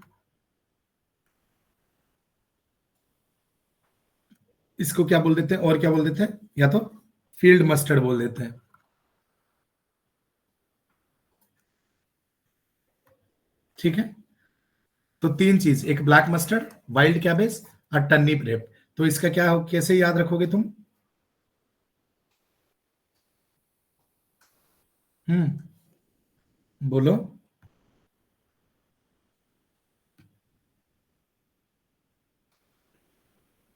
इसको क्या बोल देते हैं, और क्या बोल देते हैं? या तो फील्ड मस्टर्ड बोल देते हैं। ठीक है, तो 3 चीज, एक ब्लैक मस्टर्ड, वाइल्ड कैबेज और टर्निप रेप। तो इसका क्या हो, कैसे याद रखोगे तुम? बोलो।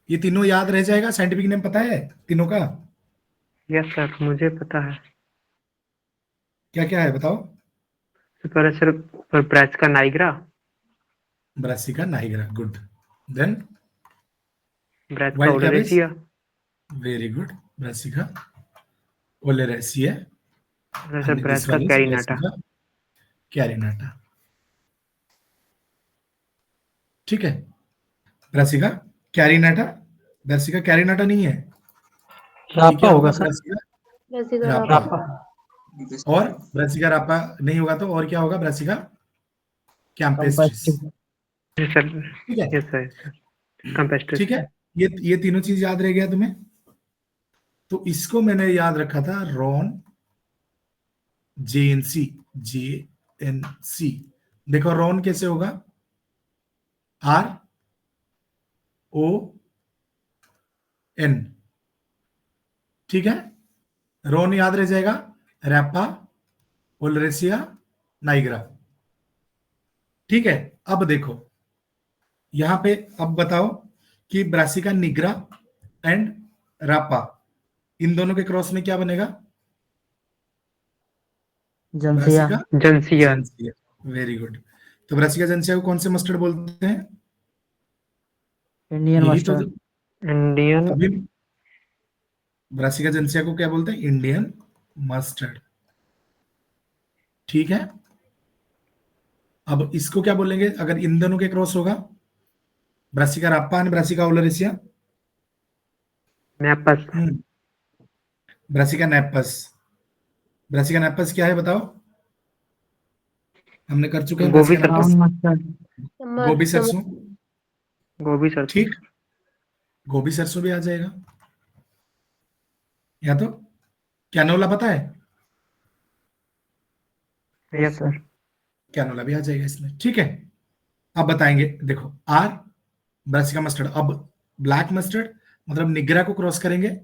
ये तीनों याद रह जाएगा। साइंटिफिक नेम पता है तीनों का? यस सर, मुझे पता है। क्या क्या है बताओ? पर sir, Brassica nigra, Brassica nigra, good. Then Brassica wild cabbage, oleracea, very good, Brassica oleracea जैसे and this Brassica one is carinata. Brassica carinata। ठीक है, ब्रासिका कैरिनाटा, ब्रासिका कैरिनाटा नहीं है, ये रापा क्या होगा? होगा सर। ब्रासिका रापा। रापा। और ब्रासिका रापा नहीं होगा तो और क्या होगा? Brassica campestris. यस सर, ठीक है, यस सर, कैम्पेस्ट्रिस। ठीक है, ये तीनों चीज याद रह गया तुम्हें। तो इसको मैंने याद रखा था रॉन जेएनसी, जेएनसी। देखो रॉन कैसे होगा? R O N. ठीक है, रॉन याद रह जाएगा, रैपा, ओलरेसिया, नाइग्रा। ठीक है, अब देखो यहां पे, अब बताओ कि ब्रासिका निग्रा एंड रापा, इन दोनों के क्रॉस में क्या बनेगा? Juncea. Brassica juncea. Juncea. Very good. तो ब्रासिका जेंसिया को कौन से मस्टर्ड बोलते हैं? इंडियन यही तो, मस्टर्ड। इंडियन। अभी ब्रासिका जेंसिया को क्या बोलते हैं? Indian mustard. ठीक है, अब इसको क्या बोलेंगे अगर इन दोनों के क्रॉस होगा? ब्रासिका रापा and brassica ओलरेसिया। Napus. Brassica napus. Brassica napus क्या है बताओ? हमने कर चुके हैं गोभी ब्रासिका सरसों। नेपस। मस्टर्ड। गोभी सरसों। गोभी सरसों। ठीक, गोभी सरसों भी आ जाएगा। या तो कैनोला पता है? Yes sir. कैनोला भी आ जाएगा इसमें। ठीक है, अब बताएंगे। देखो आर ब्रासिका मस्टर्ड, अब ब्लैक मस्टर्ड मतलब निग्रा को क्रॉस करेंगे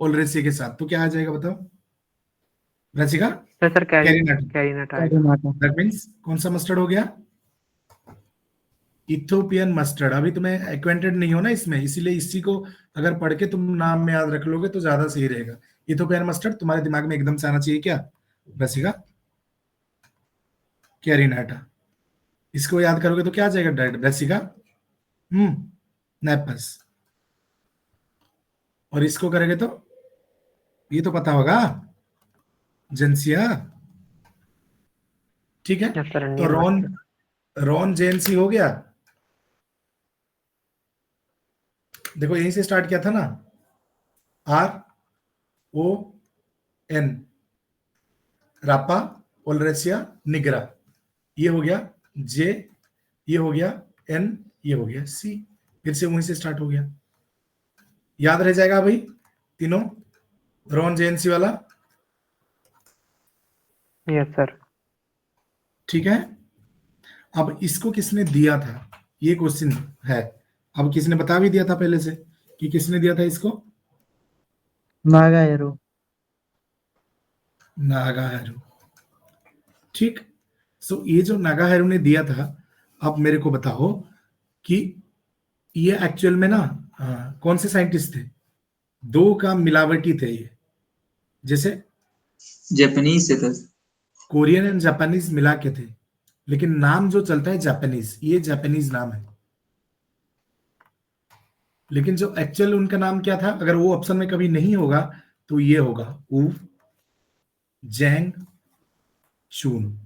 ओलरेसिया के साथ तो क्या आ जाएगा बताओ? Brassica sir carinata. Carinata. That means कौन सा मस्टर्ड हो गया? Ethiopian mustard. अभी तुम्हें एक्वेंटेड नहीं हो ना इसमें, इसीलिए इसी को अगर पढ़ के तुम नाम में याद रख लोगे तो ज्यादा सही रहेगा। इथोपियन मस्टर्ड तुम्हारे दिमाग में एकदम से आना चाहिए क्या? ब्रासिका कैरिनाटा। इसको याद करोगे तो क्या आ जाएगा? Direct brassica napus. और इसको करेंगे तो ये तो पता होगा, जेंसिया। ठीक है, यस सर, तो Indian Ron, mustard. Ron JNC हो गया। देखो यहीं से स्टार्ट किया था ना, आर ओ एन, रापा, ओलरेसिया, निग्रा, ये हो गया जे, ये हो गया एन, ये हो गया सी। फिर से वहीं से स्टार्ट हो गया। याद रह जाएगा भाई तीनों, रॉन जेएनसी वाला। Yes sir. ठीक है, अब इसको किसने दिया था ये क्वेश्चन है। अब किसने बता भी दिया था पहले से कि किसने दिया था इसको? नागा एरो। नागाहेरू। ठीक, सो ये जो नागाहेरू ने दिया था, अब मेरे को बताओ कि ये एक्चुअल में ना कौन से साइंटिस्ट थे? दो का मिलावटी थे ये, जैसे जापानीज से था। कोरियन एंड जापानीज मिला के थे, लेकिन नाम जो चलता है जापानीज, ये जापानीज नाम है। लेकिन जो एक्चुअल उनका नाम क्या था, अगर वो ऑप्शन में कभी नहीं होगा तो ये होगा ऊ जैंग चून।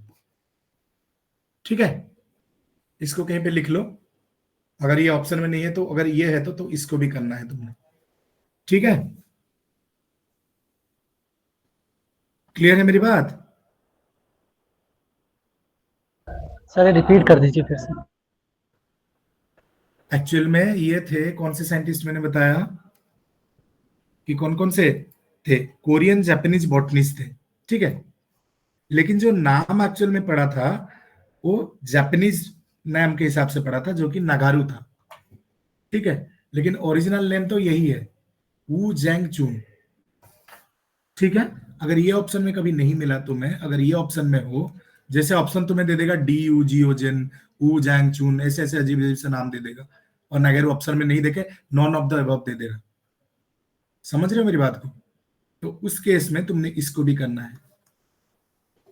ठीक है, इसको कहीं पे लिख लो, अगर ये ऑप्शन में नहीं है तो, अगर ये है तो इसको भी करना है तुमने। ठीक है, क्लियर है मेरी बात? सर रिपीट कर दीजिए फिर से। एक्चुअल में ये थे कौन से साइंटिस्ट? मैंने बताया कि कौन कौन से थे, कोरियन जापानीज बॉटनिस्ट थे। ठीक है, लेकिन जो नाम एक्चुअल में पड़ा था वो जापानीज नाम के हिसाब से पड़ा था, जो कि नागारू था। ठीक है, लेकिन ओरिजिनल नेम तो यही है, वू जैंग चून। ठीक है, अगर ये ऑप्शन में कभी नहीं मिला तुम्हें, अगर ये ऑप्शन में हो, जैसे ऑप्शन तुम्हें दे देगा डी यू जी ओ जेन, वू जैंग चून, ऐसे ऐसे अजीब अजीब से नाम दे देगा, और अगर ऑप्शन में नहीं देखे नॉन ऑफ द अबव दे देगा। समझ रहे हो मेरी बात को? तो उस केस में तुमने इसको भी करना है।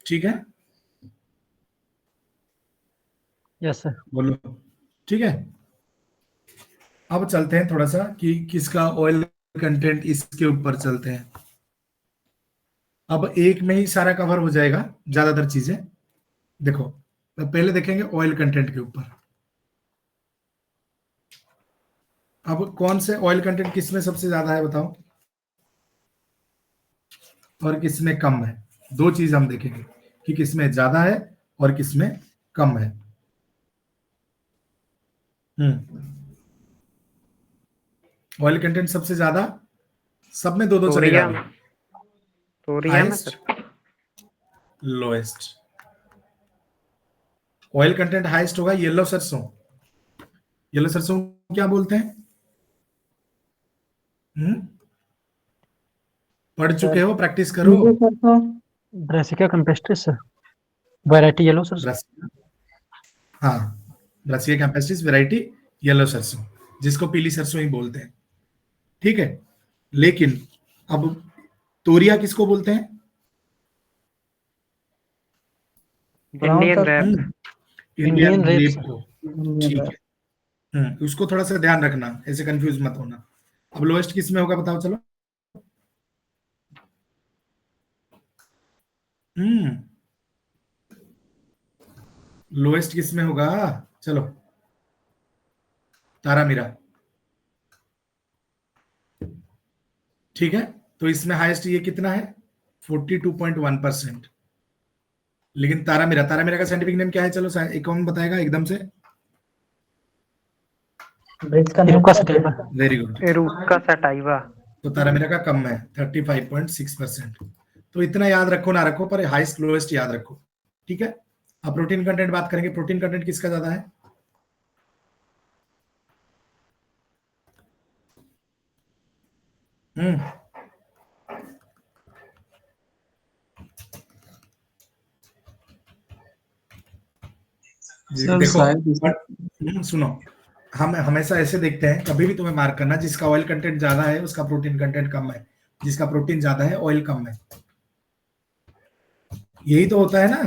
ठीक है, यस सर। बोलो। ठीक है, अब चलते हैं थोड़ा सा कि किसका ऑयल कंटेंट, इसके ऊपर चलते हैं। अब एक में ही सारा कवर हो जाएगा ज्यादातर चीजें। देखो, तो पहले देखेंगे ऑयल कंटेंट के ऊपर। अब कौन से ऑयल कंटेंट किसमें सबसे ज्यादा है बताओ, और किसमें कम है। दो चीज हम देखेंगे कि किसमें ज्यादा है और किसमें कम है। ऑयल कंटेंट सबसे ज्यादा, सब में दो दो चलेगा। तोरिया तोरिया में highest, sir. Lowest. Oil content highest होगा येलो सरसों। येलो सरसों क्या बोलते हैं? पढ़ चुके हो, प्रैक्टिस करो। पीले सरसों, brassica campestris sir, variety yellow sir. हाँ, ब्रासिका कैम्पेस्ट्रिस वैरायटी येलो सरसों, जिसको पीली सरसों ही बोलते हैं। ठीक है, लेकिन अब तोरिया किसको बोलते हैं? ब्राउन इंडियन सरसों, rape. Indian Indian rape rape sir. को। ठीक है, उसको थोड़ा सा ध्यान रखना, ऐसे कंफ्यूज मत होना। अब लोएस्ट किस में होगा बताओ चलो। लोएस्ट किस में होगा चलो, तारा मीरा। ठीक है, तो इसमें हाईएस्ट ये कितना है? 42.1%। लेकिन तारा मीरा का साइंटिफिक नेम क्या है? चलो एक कौन बताएगा एकदम से? ब्रिज का Eruca name sativa. Very good. Eruca sativa. तो तारा मीरा का कम है 35.6%। तो इतना याद रखो ना रखो, पर हाईएस्ट लोएस्ट याद रखो। ठीक है, अब प्रोटीन कंटेंट बात करेंगे। प्रोटीन कंटेंट किसका ज्यादा है? सर देखो, शायद सुनो, हम हमेशा ऐसे देखते हैं, कभी भी तुम्हें मार्क करना, जिसका ऑयल कंटेंट ज्यादा है उसका प्रोटीन कंटेंट कम है, जिसका प्रोटीन ज्यादा है ऑयल कम है। यही तो होता है ना।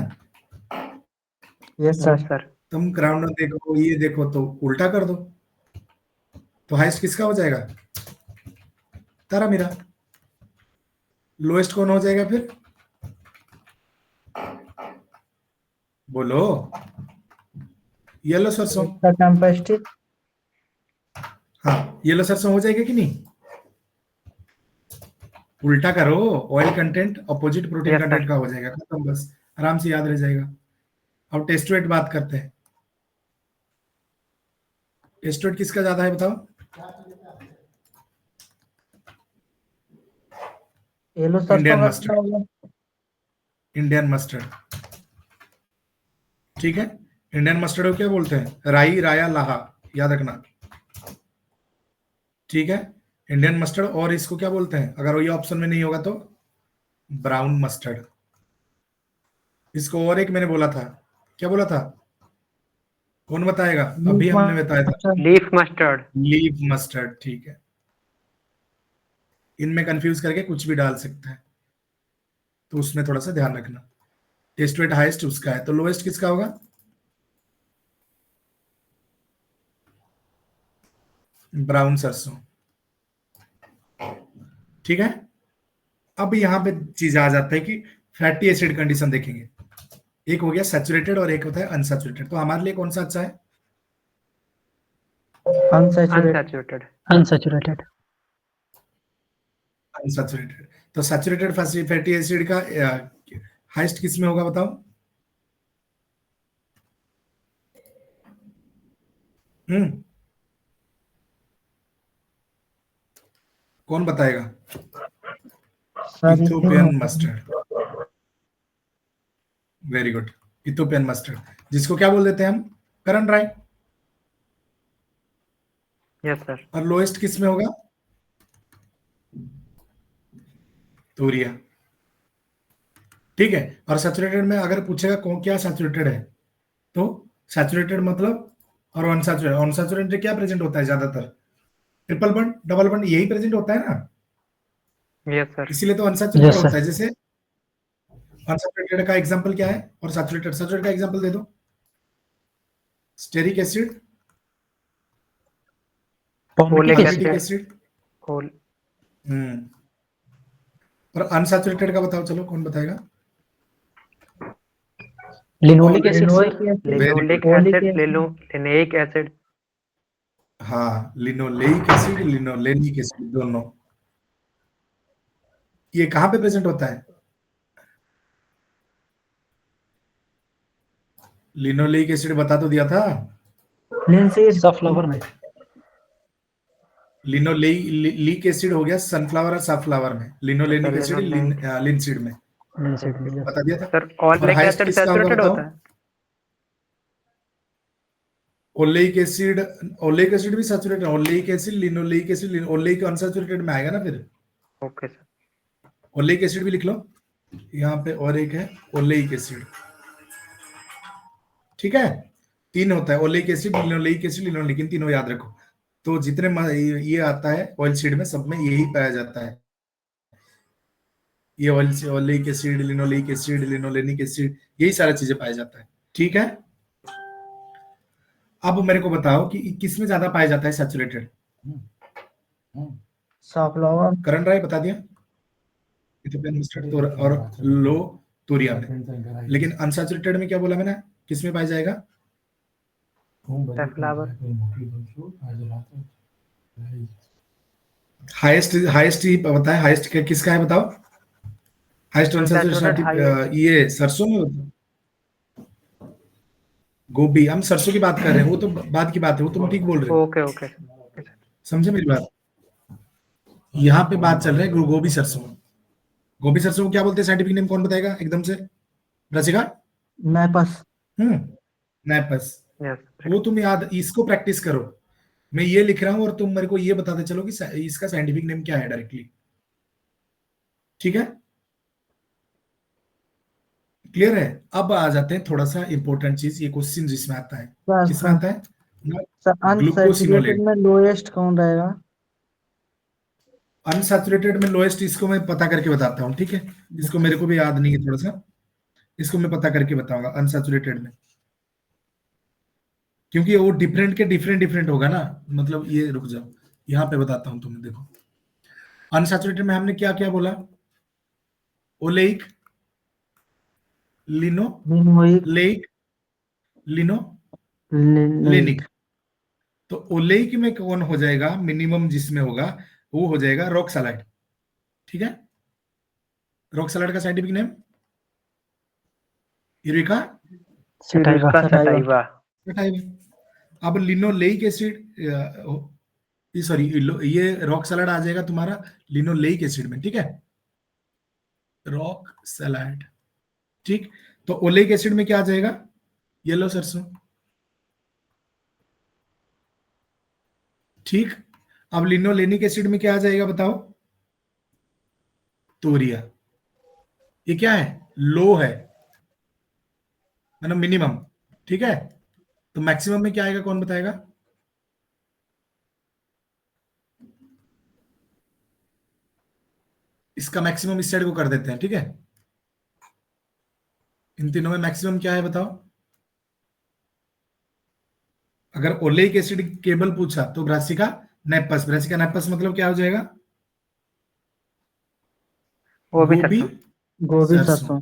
Yes yes sir. सर। तुम ग्राउंड में देखो, ये देखो, तो उल्टा कर दो, तो हाईएस्ट किसका हो जाएगा? तारा मीरा। लोएस्ट कौन हो जाएगा फिर? बोलो। येलो सरसों। ब्रिज का कैम्पेस्ट्रिस, हाँ, येलो सरसों हो जाएगा कि नहीं? उल्टा करो, oil content opposite protein Yes, content sir. का हो जाएगा, खत्म, बस आराम से याद रह जाएगा। अब टेस्ट वेट बात करते हैं। टेस्ट वेट किसका ज्यादा है बताओ? येलो सरसों इंडियन का मस्टर्ड। कितना होगा? Indian mustard. ठीक है, इंडियन मस्टर्ड को क्या बोलते हैं? राई, राया, लाहा, याद रखना। ठीक है, इंडियन मस्टर्ड। और इसको क्या बोलते हैं अगर ये ऑप्शन में नहीं होगा तो? Brown mustard. इसको और एक मैंने बोला था, क्या बोला था? कौन बताएगा? अभी हमने बताया था, लीफ मस्टर्ड। Leaf mustard. ठीक है, इनमें कंफ्यूज करके कुछ भी डाल सकता है, तो उसमें थोड़ा सा ध्यान रखना। टेस्ट वेट हाईएस्ट उसका है, तो लोएस्ट किसका होगा? ब्राउन सरसों। ठीक है, अब यहां पे चीज आ जाता है कि फैटी एसिड कंडीशन देखेंगे। एक हो गया सैचुरेटेड और एक होता है अनसैचुरेटेड। तो हमारे लिए कौन सा अच्छा है? अनसैचुरेटेड। अनसैचुरेटेड। अनसैचुरेटेड। अनसैचुरेटेड। तो सैचुरेटेड फैटी एसिड का हाईएस्ट किस में होगा बताओ? कौन बताएगा? Sir Ethiopian mustard. Very good, Ethiopian mustard, जिसको क्या बोल देते हैं हम? करण राय। Yes sir. और लोएस्ट किस में होगा? तोरिया। ठीक है, और सैचुरेटेड में अगर पूछेगा कौन क्या सैचुरेटेड है, तो सैचुरेटेड मतलब, और अनसैचुरेटेड, अनसैचुरेटेड क्या प्रेजेंट होता है ज्यादातर? ट्रिपल बॉन्ड, डबल बॉन्ड, यही प्रेजेंट होता है ना, यस सर। इसीलिए तो अनसैचुरेटेड Yes, होता sir. है। जैसे अनसैचुरेटेड का एग्जांपल क्या है और सैचुरेटेड? सैचुरेटेड का एग्जांपल दे दो। Stearic acid, Formic Folic acid. कार्बेटिक acid. एसिड। होल। और अनसैचुरेटेड का बताओ, चलो कौन बताएगा? Linoleic acid linoleic sir. Acid, linoleic oleic acid, acid, linoleic acid. हाँ, लिनोलेइक एसिड, लिनोलेनिक एसिड, दोनों। ये कहाँ पे प्रेजेंट होता है? लिनोलेइक एसिड बता तो दिया था। लिनसीड, सनफ्लावर में। लिनोलेइक एसिड हो गया सनफ्लावर और सनफ्लावर में, linolenic sir acid linolenic. Linseed में, लिनसीड में, yes। बता दिया था। सर और ओलिक हाईएस्ट एसिड किसका होगा सैचुरेटेड बताओ? होता है? ओलेइक एसिड, ओलेइक एसिड भी सैचुरेटेड है। Oleic acid, linoleic acid, oleic unsaturated में आएगा ना फिर। Okay sir. ओलेइक एसिड भी लिख लो यहाँ पे, और एक है ओलेइक एसिड, ठीक है। तीन होता है, oleic acid, linoleic acid, linoleic, इन तीनों याद रखो। तो जितने ये आता है ऑयल सीड में, सब में यही पाया जाता है। ये oleic acid, linoleic acid, linolenic acid, यही सारा चीजें पाया जाता है, ठीक है। अब मेरे को बताओ कि किस में ज्यादा पाया जाता है सैचुरेटेड? सनफ्लावर, करण राय बता दिया, इथोपियन मस्टर्ड और लो तोरिया में। लेकिन अनसैचुरेटेड में क्या बोला मैंने, किस में पाया जाएगा? सनफ्लावर। हाईएस्ट, हाईएस्ट ही पता है, हाईएस्ट किसका है बताओ? हाईएस्ट अनसैचुरेटेड अनसैचुरेटेड ये सरसों में होता है। गोभी, हम सरसों की बात कर रहे हैं, वो तो बाद की बात है, वो तुम ठीक बोल रहे हो, ओके ओके ओके सर। समझे मेरी बात? यहाँ पे बात चल रहा है गोभी सरसों। गोभी सरसों को क्या बोलते हैं साइंटिफिक नेम, कौन बताएगा एकदम से? रसिका? मैपस, नैपस। यस। वो तुम याद, इसको प्रैक्टिस करो। मैं ये लिख रहा हूं और तुम मेरे को ये बताते चलो कि इसका साइंटिफिक नेम क्या है डायरेक्टली, ठीक है? क्लियर है? अब आ जाते हैं थोड़ा सा इंपॉर्टेंट चीज, ये क्वेश्चन जिसमें आता है, किसमें आता है? Sir unsaturated glucosinolate. में लोएस्ट कौन रहेगा? अनसैचुरेटेड में लोएस्ट, इसको मैं पता करके बताता हूँ, ठीक है। इसको मेरे को भी याद नहीं है थोड़ा सा, इसको मैं पता करके बताऊंगा अनसैचुरेटेड में, क्योंकि वो डिफरेंट के डिफरेंट डिफरेंट होगा ना। मतलब ये रुक जाओ, यहाँ पे बताता हूँ तुम्हें, देखो। अनसैचुरेटेड में हमने क्या क्या बोला? ओलेइक, लिनो लिनोइक, लेइक, लिनो लिनोइक, लेनिक। तो ओलेइक में कौन हो जाएगा मिनिमम, जिसमें होगा वो हो जाएगा रॉक सैलाइड, ठीक है। रॉक सैलाइड का scientific name Eureka sativa. Eureka sativa. Sativa. अब लिनोलेइक एसिड, सॉरी, ये रॉक सैलाड आ जाएगा तुम्हारा लिनोलेइक एसिड में, ठीक है। रॉक सैलाड, ठीक। तो ओलेइक एसिड में क्या आ जाएगा? येलो सरसों, ठीक। अब लिनोलेनिक एसिड में क्या आ जाएगा बताओ? तोरिया। ये क्या है? लो है, मतलब मिनिमम, ठीक है। तो मैक्सिमम में क्या आएगा, कौन बताएगा? इसका मैक्सिमम इस साइड को कर देते हैं, ठीक है। इन तीनों में मैक्सिमम क्या है बताओ? अगर ओलेइक एसिड केबल पूछा तो ब्रासिका नेपस, ब्रासिका नेपस मतलब क्या हो जाएगा? वो भी गोभी सरसों। गोभी सरसों। सरसों,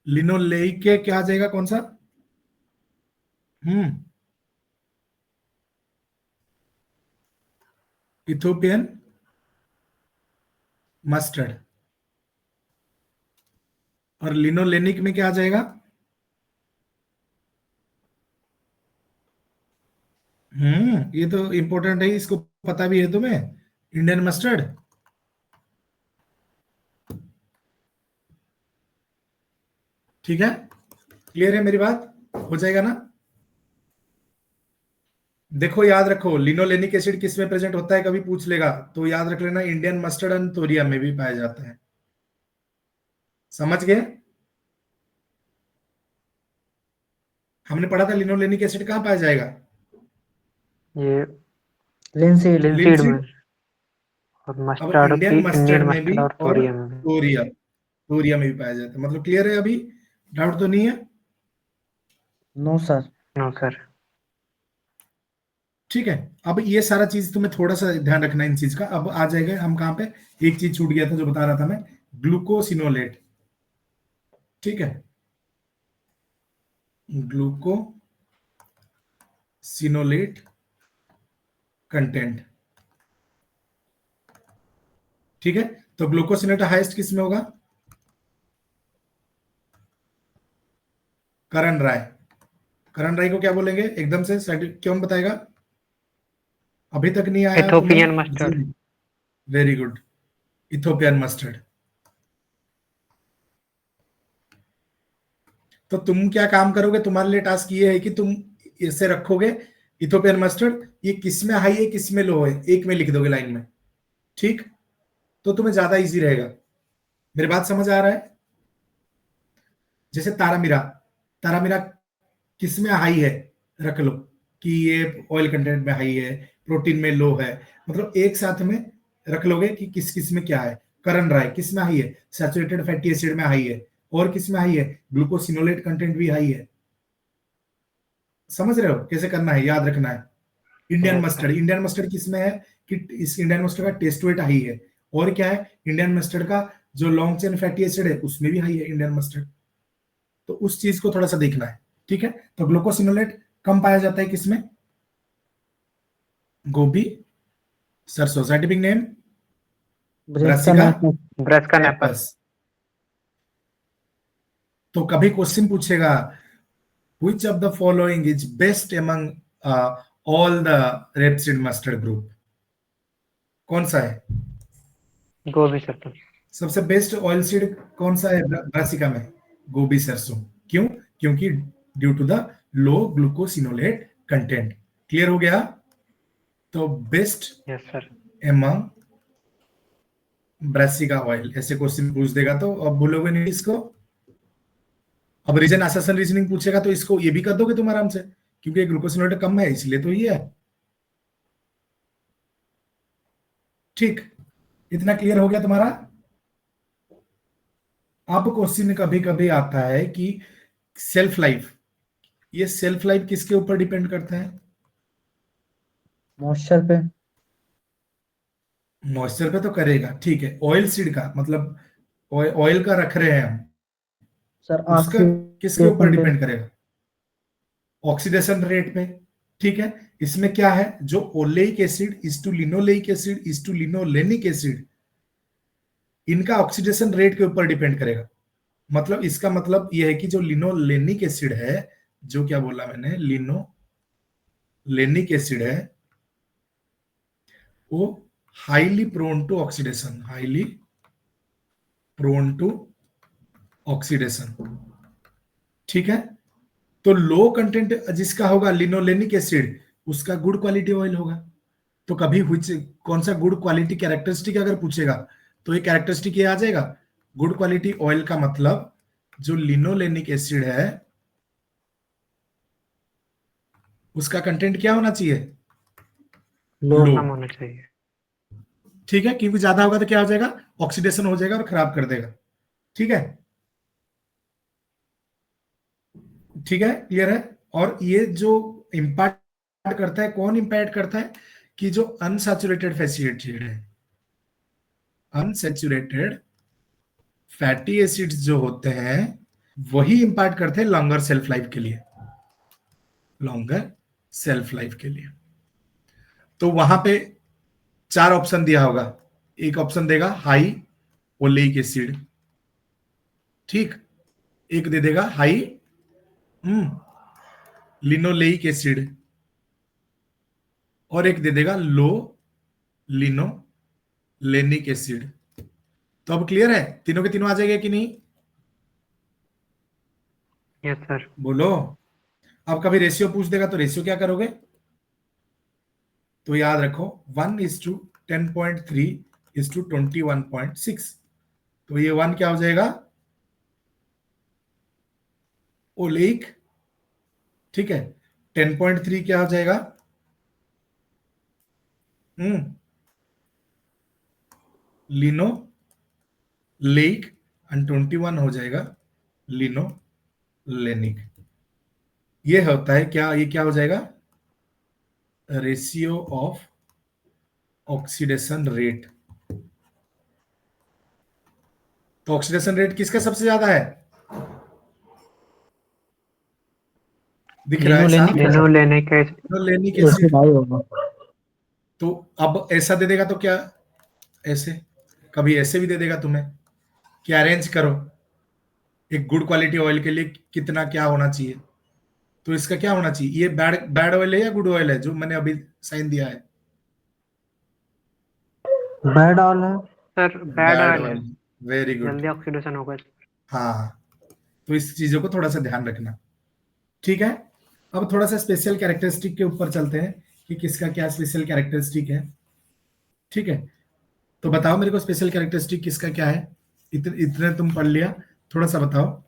लिनोलेइक के क्या आ जाएगा, कौन सा? Ethiopian mustard. और लिनोलेनिक में क्या आ जाएगा? ये तो इंपॉर्टेंट है, इसको पता भी है तुम्हें, इंडियन मस्टर्ड। ठीक है, क्लियर है मेरी बात? हो जाएगा ना? देखो याद रखो, लिनोलेनिक एसिड किस में प्रेजेंट होता है, कभी पूछ लेगा तो याद रख लेना, इंडियन मस्टर्ड एंड तोरिया में भी पाया जाता है। समझ गए? हमने पढ़ा था लिनोलेनिक एसिड कहां पाया जाएगा? ये लिनसीड, लिनसीड में। लिनसीड। और अब मस्टर्ड की, इंडियन इंडियन मस्टर्ड में भी मस्टर्ड और और तोरिया में भी। तोरिया, तोरिया में भी पाया जाता है। मतलब क्लियर है अभी? डाउट तो नहीं है? No sir. No sir. ठीक है, अब ये सारा चीज तुम्हें थोड़ा सा ध्यान रखना है इन चीज का। अब आ जाएगा हम कहां पे, एक चीज छूट गया था जो बता रहा था मैं, ग्लूकोसिनोलेट। ठीक है, ग्लूकोसिनोलेट कंटेंट। ठीक है, तो ग्लूकोसिनोलेट हाईएस्ट किस में होगा, करण राय। करण राय को क्या बोलेंगे एकदम से, क्यों बताएगा, अभी तक नहीं आया Ethiopian mustard. Very good, Ethiopian mustard. तो तुम क्या काम करोगे, तुम्हारे लिए टास्क ये है कि तुम इसे रखोगे इथोपियन मस्टर्ड, ये किस में हाई है किस में लो है, एक में लिख दोगे लाइन में। ठीक, तो तुम्हें ज्यादा इजी रहेगा। मेरी बात समझ आ रहा है। जैसे तारामीरा, तारामीरा किस में हाई है, रख लो कि ये ऑयल कंटेंट में हाई है, प्रोटीन में लो है, मतलब एक साथ में रख लोगे कि किस किस में क्या है। करण राय किस में हाई है, सैचुरेटेड फैटी एसिड में हाई है, और किस में हाई है, ग्लूकोसिनोलेट कंटेंट भी हाई है। समझ रहे हो कैसे करना है, याद रखना है। इंडियन मस्टर्ड, इंडियन मस्टर्ड किस में है कि इस इंडियन मस्टर्ड का टेस्ट वेट हाई है, और क्या है, इंडियन मस्टर्ड का जो लॉन्ग चेन फैटी एसिड है उसमें भी हाई है इंडियन मस्टर्ड। तो उस चीज को थोड़ा सा देखना है। ठीक है, तो ग्लूकोसिनोलेट कम पाया जाता है किसमें, गोभी सरसों। Scientific name Brassica Brassica napus. Brassica napus. Napus. तो कभी क्वेश्चन पूछेगा, which of the following is best among all the rapeseed mustard group, कौन सा है गोभी सरसों। सबसे बेस्ट ऑयल सीड, कौन सा है ब्रासिका में, गोभी सरसों। क्यों, क्योंकि due to the low glucosinolate content. Clear हो गया। तो best yes sir. Among Brassica oil, ऐसे क्वेश्चन पूछ देगा तो अब भूलोगे नहीं इसको। अब रीजन असेसन रीजनिंग पूछेगा तो इसको ये भी कर दोगे तुम आराम से, क्योंकि ग्लूकोसिनोलेट कम है इसलिए तो ये है। ठीक, इतना क्लियर हो गया तुम्हारा। अब क्वेश्चन कभी कभी आता है कि सेल्फ लाइफ, ये सेल्फ लाइफ किसके ऊपर डिपेंड करता है, मॉइस्चर पे। मॉइस्चर पे तो करेगा। ठीक है, ऑयल सीड का मतलब ऑयल का रख रहे हैं हम, सर उसका किसके ऊपर ऑक्सीडेशन पे। डिपेंड करेगा, ऑक्सीडेशन रेट पे। ठीक है, इसमें क्या है, जो oleic acid is to linoleic acid is to linolenic acid, इनका ऑक्सीडेशन रेट के ऊपर डिपेंड करेगा। मतलब इसका मतलब यह है कि जो लिनोलेनिक एसिड है, जो क्या बोला मैंने, लिनोलेनिक एसिड है, वो highly prone to oxidation, highly prone to oxidation. ठीक है, तो लो कंटेंट जिसका होगा लिनोलेनिक एसिड, उसका गुड क्वालिटी ऑयल होगा। तो कभी कौन सा गुड क्वालिटी कैरेक्टरिस्टिक अगर पूछेगा तो ये कैरेक्टरिस्टिक ये आ जाएगा, गुड क्वालिटी ऑयल का मतलब जो लिनोलेनिक एसिड है उसका कंटेंट क्या होना चाहिए, लो। लो। कम होना चाहिए। ठीक है, क्योंकि ज्यादा होगा तो क्या हो जाएगा, ऑक्सीडेशन हो जाएगा और खराब कर देगा। ठीक है, ठीक है, क्लियर है। और ये जो इंपैक्ट करता है, कौन इंपैक्ट करता है, कि जो अनसैचुरेटेड फैटी एसिड है, अनसैचुरेटेड फैटी एसिड्स जो होते हैं वही इंपैक्ट करते हैं लॉन्गर सेल्फ लाइफ के लिए, लॉन्गर सेल्फ लाइफ के लिए। तो वहां पे 4 ऑप्शन दिया होगा, एक ऑप्शन देगा हाई ओलेइक एसिड, ठीक, एक दे देगा हाई लिनोलेइक एसिड, और एक दे देगा लो लिनोलेनिक एसिड। तो अब क्लियर है, तीनों के तीनों आ जाएगा कि नहीं, यस सर। बोलो। अब कभी रेशियो पूछ देगा तो रेशियो क्या करोगे, तो याद रखो 1:10.3:21.6। तो ये 1 क्या हो जाएगा, ओलेइक। ठीक है, 10.3 क्या हो जाएगा, लिनो लेइक, एंड 21 हो जाएगा लिनोलेनिक। ये होता है क्या, ये क्या हो जाएगा, रेशियो ऑफ ऑक्सीडेशन रेट। तो ऑक्सीडेशन रेट किसका सबसे ज्यादा है? दिख रहा है साहब? लिनोलेनिक लिनोलेनिक ऐसे एसिड। भाई होगा। तो अब ऐसा दे देगा तो क्या, ऐसे कभी ऐसे भी दे देगा तुम्हें कि अरेंज करो एक गुड क्वालिटी ऑयल के लिए कितना क्या होना चाहिए। तो इसका क्या होना चाहिए? ये बैड बैड ऑयल है या गुड ऑयल है जो मैंने अभी साइन दिया है? बैड ऑयल है। सर बैड ऑयल है, वेरी गुड। जल्दी ऑक्सीडेशन होगा। हाँ, तो इस चीजों को थोड़ा सा ध्यान रखना। ठीक है, अब थोड़ा सा स्पेशल कैरेक्टरिस्टिक के ऊपर चलते हैं कि किसका क्या स्पेशल कैरेक्टरिस्टिक है। ठीक है, तो बताओ मेरे को स्पेशल कैरेक्टरिस्टिक किसका क्या है। इतने तुम पढ़ लिया, थोड़ा सा बताओ।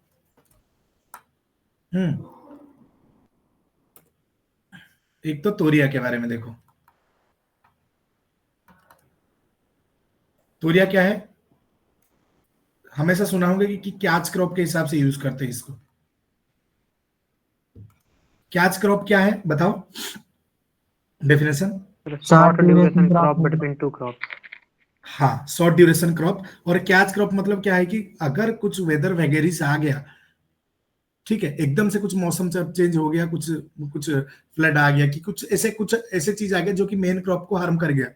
एक तो तोरिया के बारे में देखो। तोरिया क्या है? हमेशा सुना होगा कि कैच क्रॉप के हिसाब से यूज करते हैं इसको। कैच क्रॉप क्या है बताओ, definition. Short duration crop crop है। Between two crop. हाँ, शॉर्ट ड्यूरेशन क्रॉप। और कैच क्रॉप मतलब क्या है कि अगर कुछ वेदर वगैरह आ गया, ठीक है, एकदम से कुछ मौसम चेंज हो गया, कुछ कुछ फ्लड आ गया, कि कुछ ऐसे चीज आ गया जो कि मेन क्रॉप को हार्म कर गया,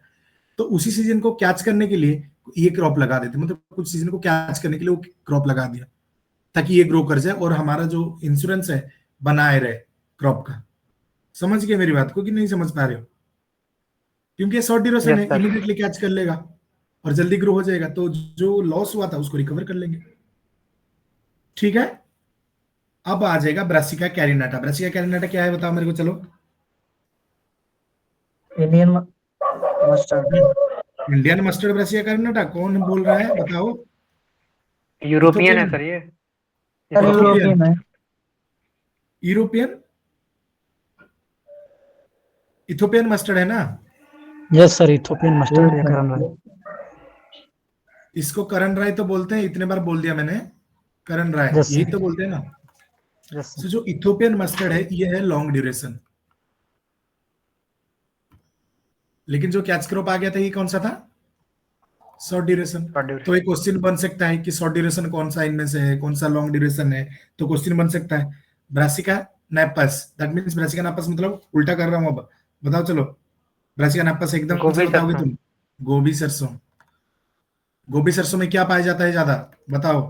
तो उसी सीजन को कैच करने के लिए ये क्रॉप लगा देते। मतलब कुछ सीजन को कैच करने के लिए वो क्रॉप लगा दिया ताकि ये ग्रो कर जाए और हमारा जो इंश्योरेंस है बनाए रहे क्रॉप का। समझ गए मेरी बात को कि नहीं समझ पा रहे हो? क्योंकि ये शॉर्ट ड्यूरेशन है, Yes, sir. इमीडिएटली कैच कर लेगा और जल्दी ग्रो हो जाएगा, तो जो लॉस हुआ था उसको रिकवर कर लेंगे। ठीक है, अब आ जाएगा ब्रासिका कैरिनाटा। ब्रासिका कैरिनाटा क्या है बताओ मेरे को, चलो। Indian mustard. Indian mustard Brassica carinata कौन बोल रहा है बताओ? यूरोपियन है सर ये। सर यूरोपियन है। यूरोपियन, इथोपियन मस्टर्ड है ना? यस सर, इथोपियन मस्टर्ड या करण राय। इसको करण राय तो बोलते हैं, इतने बार बोल दिया मैंने, करण राय Yes, यही sir. तो बोलते हैं ना। यस तो जो इथोपियन मस्टर्ड है ये है लॉन्ग ड्यूरेशन, लेकिन जो कैच क्रॉप आ गया था ये कौन सा था? Short duration. तो एक क्वेश्चन बन सकता है कि शॉर्ट ड्यूरेशन कौन सा इनमें से है, कौन सा लॉन्ग ड्यूरेशन है। तो क्वेश्चन बन सकता है ब्रासिका नैपस, दैट मींस ब्रासिका नैपस, मतलब उल्टा कर रहा हूं अब, बताओ चलो। ब्रासिका नैपस एकदम से बताओगे तुम? गोभी सरसों। गोभी सरसों में क्या पाया जाता है ज्यादा, बताओ?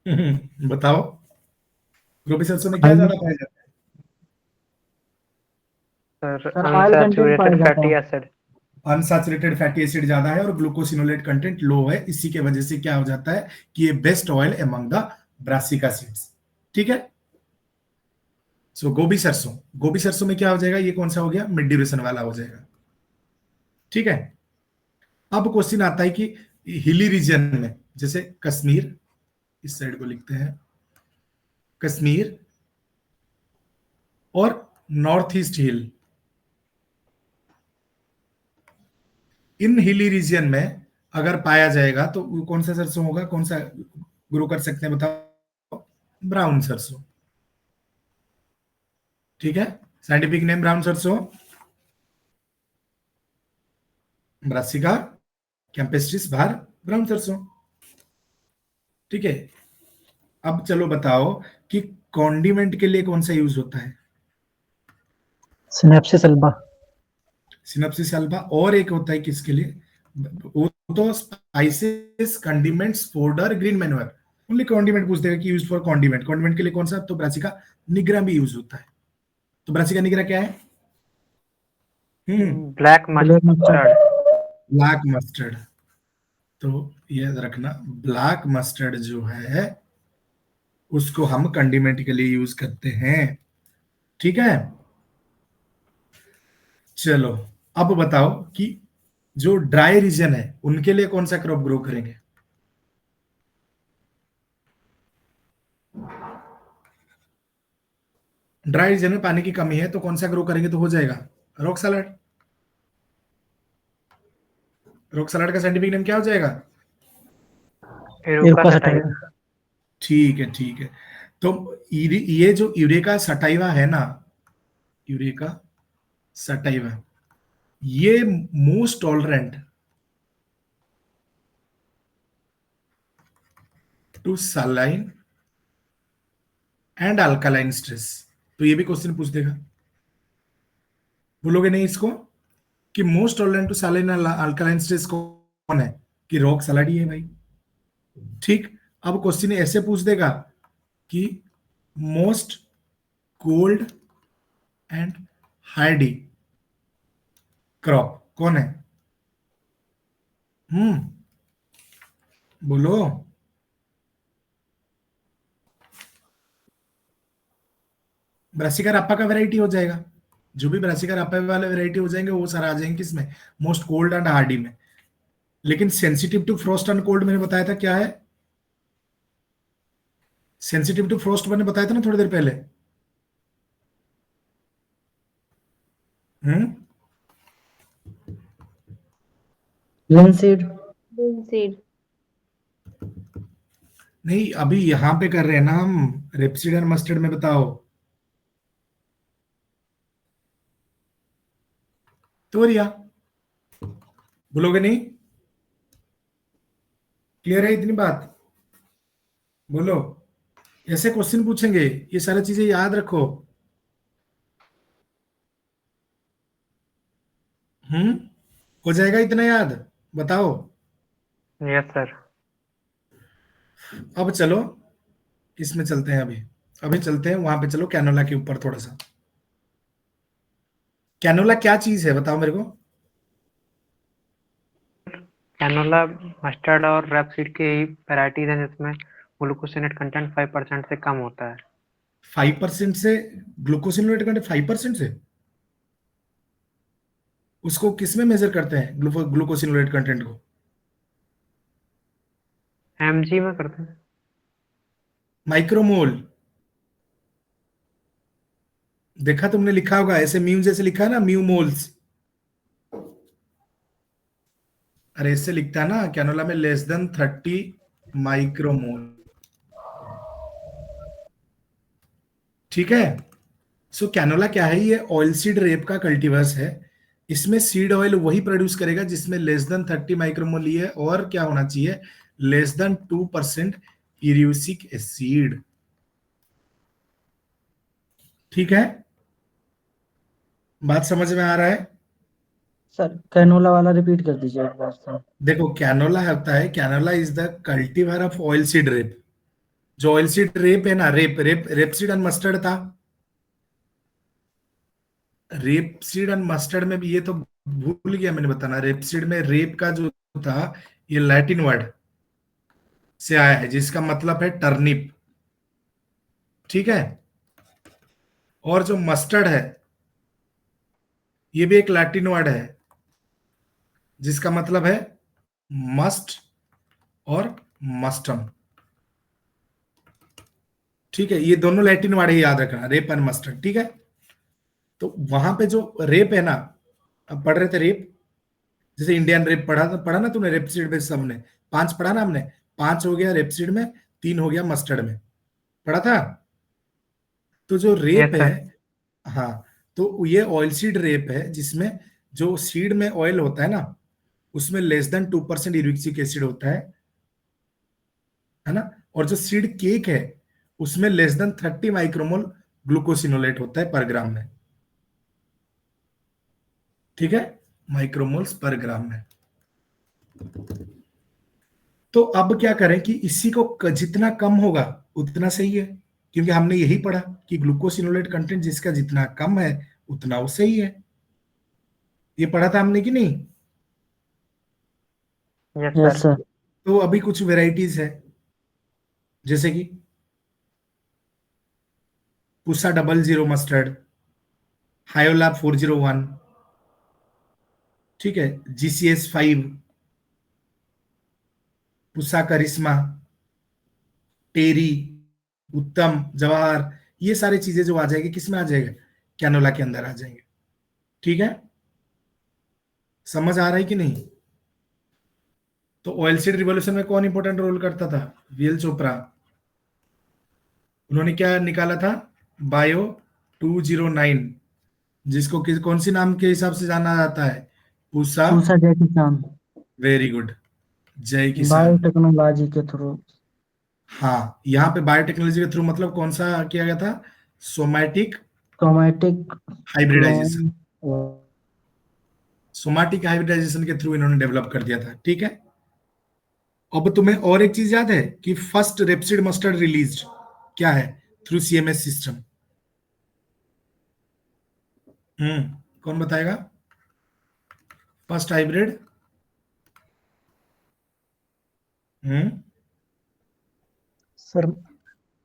बताओ, गोभी सरसों में क्या ज्यादा पाया जाता है? Sir unsaturated fatty acid. Unsaturated fatty acid ज्यादा है और ग्लूकोसिनोलेट कंटेंट लो है। इसी के वजह से क्या हो जाता है कि ये best oil among the brassica seeds. ठीक है, सो गोभी सरसों, गोभी सरसों में क्या हो जाएगा, ये कौन सा हो गया? मिड ड्यूरेशन वाला हो जाएगा। ठीक है, अब क्वेश्चन आता है कि हिली रीजन में, जैसे कश्मीर, इस साइड को लिखते हैं कश्मीर और नॉर्थ ईस्ट हिल, इन हिली रीजन में अगर पाया जाएगा तो वो कौन सा सरसों होगा, कौन सा ग्रो कर सकते हैं बताओ? ब्राउन सरसों। ठीक है, साइंटिफिक नेम ब्राउन सरसों, ब्रासिका कैंपेस्ट्रिस बार ब्राउन सरसों। ठीक है, अब चलो बताओ कि कॉन्डिमेंट के लिए कौन सा यूज होता है? Synapses alba. सिनप्सिस अल्बा, और एक होता है किसके लिए? वो तो spices, condiments, powder, green manure. Only condiment पूछते हैं कि यूज फॉर कॉन्डिमेंट, कॉन्डिमेंट के लिए कौन सा? तो ब्रासिका निग्रा भी यूज होता है। तो ब्रासिका निग्रा क्या है? Black mustard. Black mustard. तो याद रखना, ब्लैक मस्टर्ड जो है उसको हम कंडीमेंट के लिए यूज करते हैं। ठीक है, चलो अब बताओ कि जो ड्राई रीजन है उनके लिए कौन सा क्रॉप ग्रो करेंगे? ड्राई रीजन में पानी की कमी है तो कौन सा ग्रो करेंगे तो हो जाएगा? Rock salad. रॉक सैलड का साइंटिफिक नेम क्या हो जाएगा? इरुका सटाइवा। ठीक है, ठीक है। तो ये जो यूरेका सटाइवा है ना, यूरेका सटाइवा, ये most tolerant to saline and alkaline stress. तो ये भी क्वेश्चन पूछ देगा, बोलोगे नहीं इसको कि most tolerant to saline alkaline stress कौन है, कि रॉक सलाडी है भाई। ठीक, अब क्वेश्चन ऐसे पूछ देगा कि most cold and Hardy crop कौन है। बोलो। ब्रासिका रापा का वैरायटी हो जाएगा, जो भी ब्रासिका रापा वाले वैरायटी हो जाएंगे वो सारा आ जाएंगे किसमें, मोस्ट कोल्ड एंड हार्डी में। लेकिन sensitive to frost and cold मैंने बताया था क्या है, सेंसिटिव टू फ्रोस्ट मैंने बताया था ना थोड़ी देर पहले। लिंसीड। linseed, नहीं, अभी यहां पे कर रहे हैं ना हम, रेपसीड एंड मस्टर्ड में बताओ। तोरिया बोलोगे नहीं, क्लियर है इतनी बात, बोलो। ऐसे क्वेश्चन पूछेंगे, ये सारी चीजें याद रखो। हो जाएगा इतना याद, बताओ। Yes sir. अब चलो इसमें चलते हैं, अभी चलते हैं वहां पे, चलो कैनोला के ऊपर थोड़ा सा। कैनोला क्या चीज है बताओ मेरे को। कैनोला मस्टर्ड और रैपसीड की वैरायटीज हैं जिसमें ग्लूकोसिनेट कंटेंट 5% से कम होता है। 5% से ग्लूकोसिनोलेट कंटेंट 5% से, उसको किस में मेजर करते हैं ग्लूकोसिनोलेट कंटेंट को? एमजी में करते हैं। माइक्रोमोल। देखा तुमने, लिखा होगा ऐसे, म्यू जैसे लिखा है ना, म्यू मोल्स। अरे इससे लिखता है ना कैनोला में लेस देन 30 माइक्रोमोल। ठीक है। सो कैनोला क्या है, ये ऑयल सीड रेप का कल्टीवर्स है। इसमें सीड ऑयल वही प्रोड्यूस करेगा जिसमें लेस देन 30 माइक्रोमोल है, और क्या होना चाहिए, लेस देन 2% इरियोसिक एसिड। ठीक है, बात समझ में आ रहा है? सर कैनोला वाला रिपीट कर दीजिए एक बार सर। देखो कैनोला होता है, canola is the cultivar of oil seed rape. जो ऑयल सीड रेप है ना, रेपसीड एंड मस्टर्ड था। रेपसीड एंड मस्टर्ड में भी, ये तो भूल गया मैंने बताना, रेपसीड में रेप का जो था ये लैटिन वर्ड से आया है जिसका मतलब है टर्निप। ठीक है। और जो मस्टर्ड है ये भी एक लैटिन वर्ड है जिसका मतलब है मस्ट और मस्टम। ठीक है, ये दोनों लैटिन वर्ड है, याद रखना, रेप एंड मस्टर्ड। ठीक है। तो वहां पे जो रेप है ना, अब पढ़ रहे थे रेप, जैसे इंडियन रेप पढ़ा ना तूने, रेपसीड में सबने 5 पढ़ा ना हमने, 5 हो गया रेपसीड में, 3 हो गया मस्टर्ड में, पढ़ा था। तो जो रेप Yes, है, sir. हाँ, तो ये ऑयल सीड रेप है जिसमें जो सीड में ऑयल होता है ना, उसमें लेस देन 2% यूरिक एसिड होता है ना। और जो सीड केक है उसमें लेस देन 30 माइक्रोमोल ग्लूकोसिनोलेट होता है पर ग्राम में। ठीक है, माइक्रोमोल्स पर ग्राम में। तो अब क्या करें कि इसी को जितना कम होगा उतना सही है, क्योंकि हमने यही पढ़ा कि ग्लूकोसिनोलेट कंटेंट जिसका जितना कम है उतना वो सही है। ये पढ़ा था हमने कि नहीं? Yes yes sir. सर। तो अभी कुछ वेराइटीज है, जैसे कि पुसा 00 मस्टर्ड, हायोला 401, ठीक है, GCS 5, पुसा करिश्मा, टेरी, उत्तम, जवाहर, ये सारी चीजें जो आ जाएगी किसमें आ जाएगा, कैनोला के अंदर आ जाएंगे। ठीक है, समझ आ रहा है कि नहीं? तो ऑयल सीड रिवॉल्यूशन में कौन इंपॉर्टेंट रोल करता था? वीएल चोपड़ा। उन्होंने क्या निकाला था, बायो 209, जिसको कौन सी नाम के हिसाब से जाना जाता है? पूसा। पूसा जय किसान, वेरी गुड, जय किसान। बायोटेक्नोलॉजी के थ्रू। हाँ, यहाँ पे बायोटेक्नोलॉजी के थ्रू मतलब कौन सा किया गया था? Somatic chromatic hybridization. Clone. Somatic hybridisation के थ्रू इन्होंने डेवलप कर दिया था, ठीक है। अब तुम्हें और एक चीज याद है कि फर्स्ट रेपसीड मस्टर्ड रिलीज्ड क्या है? Through CMS system. कौन बताएगा? First hybrid. Sir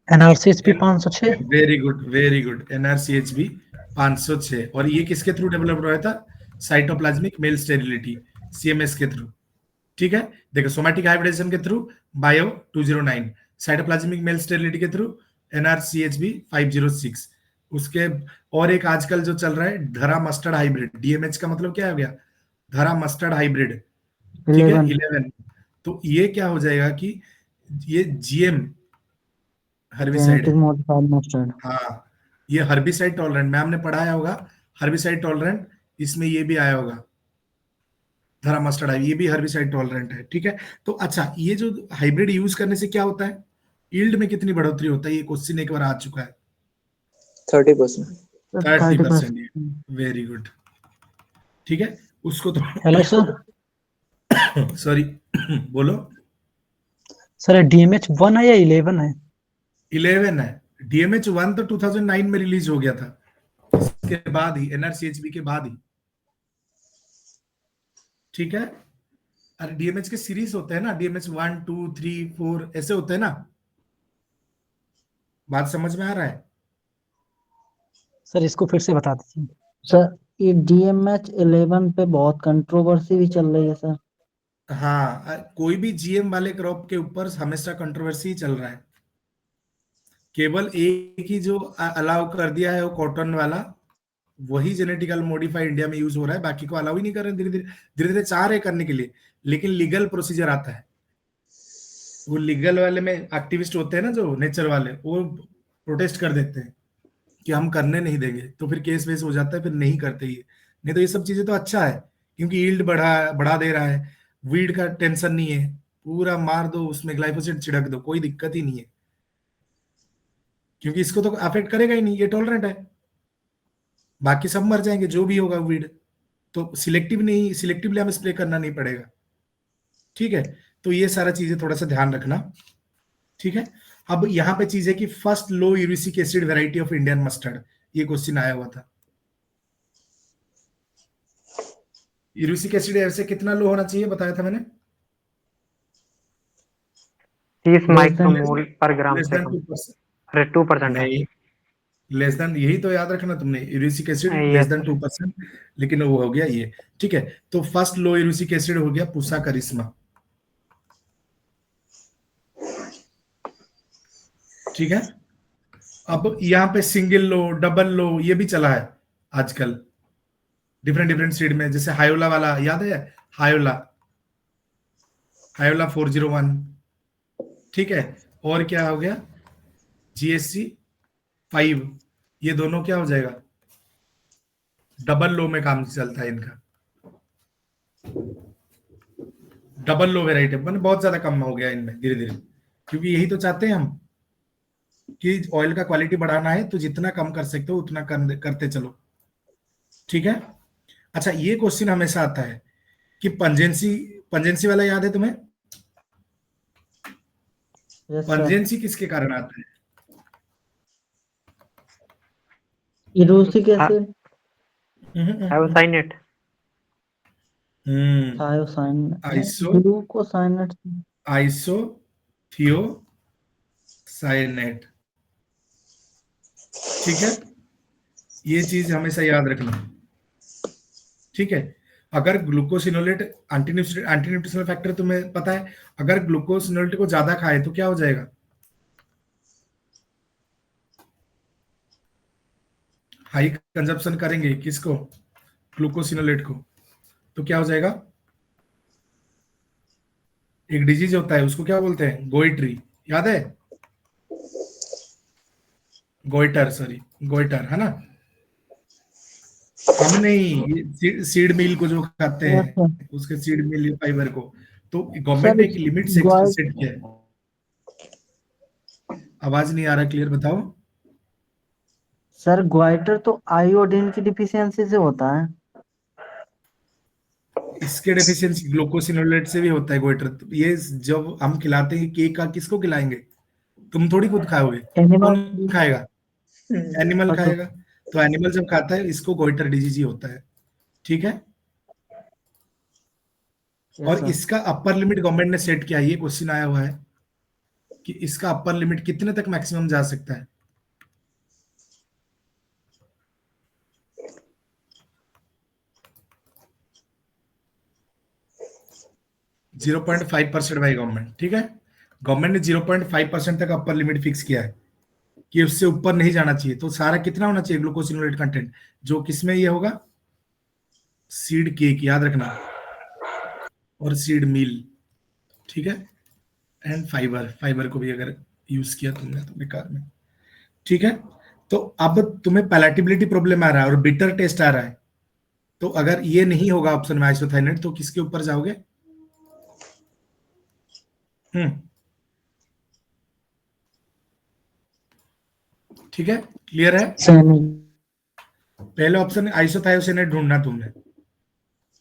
NRCHP 506। Very good, very good, NRCHB 506। और ये किसके थ्रू डेवलप हुआ था? साइटोप्लाज्मिक मेल स्टेरिलिटी, सीएमएस के थ्रू, ठीक है। देखो, सोमैटिक हाइब्रिडाइजेशन के through bio 209, cytoplasmic male sterility के थ्रू एनआरसीएचबी 506। उसके और एक आजकल जो चल रहा है धरा मस्टर्ड हाइब्रिड, डीएमएच का मतलब क्या हो गया? धरा मस्टर्ड हाइब्रिड, ठीक है, 11। तो ये क्या हो जाएगा कि ये जीएम हर्बिसाइड जेनेटिक है। Modified mustard. हाँ, ये हर्बिसाइड टॉलरेंट, मैम ने पढ़ाया होगा हर्बिसाइड टॉलरेंट, इसमें ये भी आया होगा धरा मस्टर्ड है, ये भी हर्बिसाइड टॉलरेंट है, ठीक है। तो अच्छा, ये जो हाइब्रिड यूज करने से क्या होता है? यील्ड में कितनी बढ़ोतरी होता है? ये क्वेश्चन एक बार आ चुका है। 30%। 30%। वेरी गुड, ठीक है। उसको तो हेलो सर। सॉरी बोलो। सर DMH 1 है या 11 है? 11 है। डीएमएच 1 तो 2009 में रिलीज हो गया था, इसके बाद ही, एनआरसीएचबी के बाद ही, ठीक है। अरे डीएमएच के सीरीज होते हैं ना, डीएमएच 1 2 3 4 ऐसे होते हैं ना। बात समझ में आ रहा है? सर इसको फिर से बता दीजिए। सर ये DMH 11 पे बहुत कंट्रोवर्सी भी चल रही है सर। हाँ, कोई भी जीएम वाले क्रॉप के ऊपर हमेशा कंट्रोवर्सी चल रहा है। केवल एक ही जो अलाउ कर दिया है वो कॉटन वाला, वही जेनेटिकल मॉडिफाई इंडिया में यूज हो रहा है, बाकी को अलाउ ही नहीं कर रहे। धीरे धीरे धीरे धीरे चाह रहे करने के लिए, लेकिन लीगल प्रोसीजर आता है। वो लीगल वाले में एक्टिविस्ट होते हैं ना, जो नेचर वाले, वो प्रोटेस्ट कर देते हैं कि हम करने नहीं देंगे, तो फिर केस वेस हो जाता है, फिर नहीं करते ये। नहीं तो ये सब चीजें तो अच्छा है, क्योंकि यील्ड बढ़ा दे रहा है, वीड का टेंशन नहीं है, पूरा मार दो, उसमें ग्लाइफोसेट छिड़क दो, कोई दिक्कत ही नहीं है, क्योंकि इसको तो अफेक्ट करेगा ही नहीं, ये टॉलरेंट है। बाकी सब मर जाएंगे जो भी होगा वीड, तो सिलेक्टिवली हमें स्प्रे करना नहीं पड़ेगा, ठीक है। तो ये सारा चीजें थोड़ा सा ध्यान रखना, ठीक है। अब यहाँ पे चीज है कि first low erucic acid variety of Indian mustard, ये क्वेश्चन आया हुआ था। यूरिसिक एसिड ऐसे कितना लो होना चाहिए बताया था मैंने? 30 माइक्रोमोल पर ग्राम लेस से देन कम। 2%। अरे 2% है। नहीं, लेस देन, यही तो याद रखना तुमने, erucic acid less yes then sir. 2%, लेकिन वो हो गया ये, ठीक है। तो फर्स्ट लो यूरिसिक एसिड हो गया पूसा करिश्मा, ठीक है। अब यहाँ पे सिंगल लो, डबल लो, ये भी चला है आजकल डिफरेंट डिफरेंट सीड में, जैसे हायोला वाला याद है? हायोला, हायोला 401, ठीक है। और क्या हो गया? GSC 5, ये दोनों क्या हो जाएगा? डबल लो में काम चलता है इनका, डबल लो वेराइटी, मैंने बहुत ज्यादा कम हो गया इनमें धीरे धीरे, क्योंकि यही तो चाहते हैं हम कि ऑयल का क्वालिटी बढ़ाना है, तो जितना कम कर सकते हो उतना करते चलो, ठीक है। अच्छा, ये क्वेश्चन हमेशा आता है कि पंजेंसी, पंजेंसी वाला याद है तुम्हें? Yes sir. पंजेंसी किसके कारण आता है? Uric acid, thiocyanate. Thiocyanate, iso glucosinolate. Isothiocyanate, ठीक है। ये चीज हमेशा याद रखना, ठीक है। अगर ग्लूकोसिनोलेट एंटीन्यूट्रिशनल फैक्टर तुम्हें पता है, अगर ग्लूकोसिनोलेट को ज्यादा खाए तो क्या हो जाएगा? हाई कंजप्शन करेंगे किसको? ग्लूकोसिनोलेट को, तो क्या हो जाएगा? एक डिजीज होता है, उसको क्या बोलते हैं? गोइट्री, याद है? गोइटर, सॉरी, गोइटर, है ना? हम नहीं, ये सीड मील को जो खाते यस हैं सर। उसके सीड मील फाइबर को, तो गवर्नमेंट सर ने एक लिमिट सेट ग्वाइट किया है। आवाज नहीं आ रहा, क्लियर बताओ। सर ग्वाइटर तो आयोडीन की डिफिशियंसी से होता है। इसके डेफिशिएंसी ग्लूकोसिनोलेट से भी होता है गोइटर। तो ये जब हम खिलाते हैं केक का, किसको खिलाएंगे? तुम थोड़ी खुद खाओगे, एनिमल। कौन खाएगा? एनिमल अच्छा। खाएगा। तो एनिमल जब खाता है इसको गोइटर डिजीज ही होता है, ठीक है। यस और सर। इसका अपर लिमिट गवर्नमेंट ने सेट किया है, ये क्वेश्चन आया हुआ है कि इसका अपर लिमिट कितने तक मैक्सिमम जा सकता है। 0.5% बाई गवर्नमेंट, ठीक है। गवर्नमेंट ने 0.5% तक अपर लिमिट फिक्स किया है कि उससे ऊपर नहीं जाना चाहिए। तो सारा कितना होना चाहिए ग्लूकोसिनोलेट कंटेंट, जो किसमें ये होगा? सीड केक, याद रखना, और सीड मील, ठीक है। एंड फाइबर, फाइबर को भी अगर यूज किया तुमने तो बेकार में, ठीक है। तो अब तुम्हें पैलेटेबिलिटी प्रॉब्लम आ रहा है और बिटर टेस्ट आ रहा है, तो अगर ये नहीं होगा ऑप्शन में आइसोथाइनेट, तो किसके ऊपर जाओगे? ठीक है, क्लियर है। सैनी। पहले ऑप्शन आइसोथायोसिनेट ढूंढना तुमने,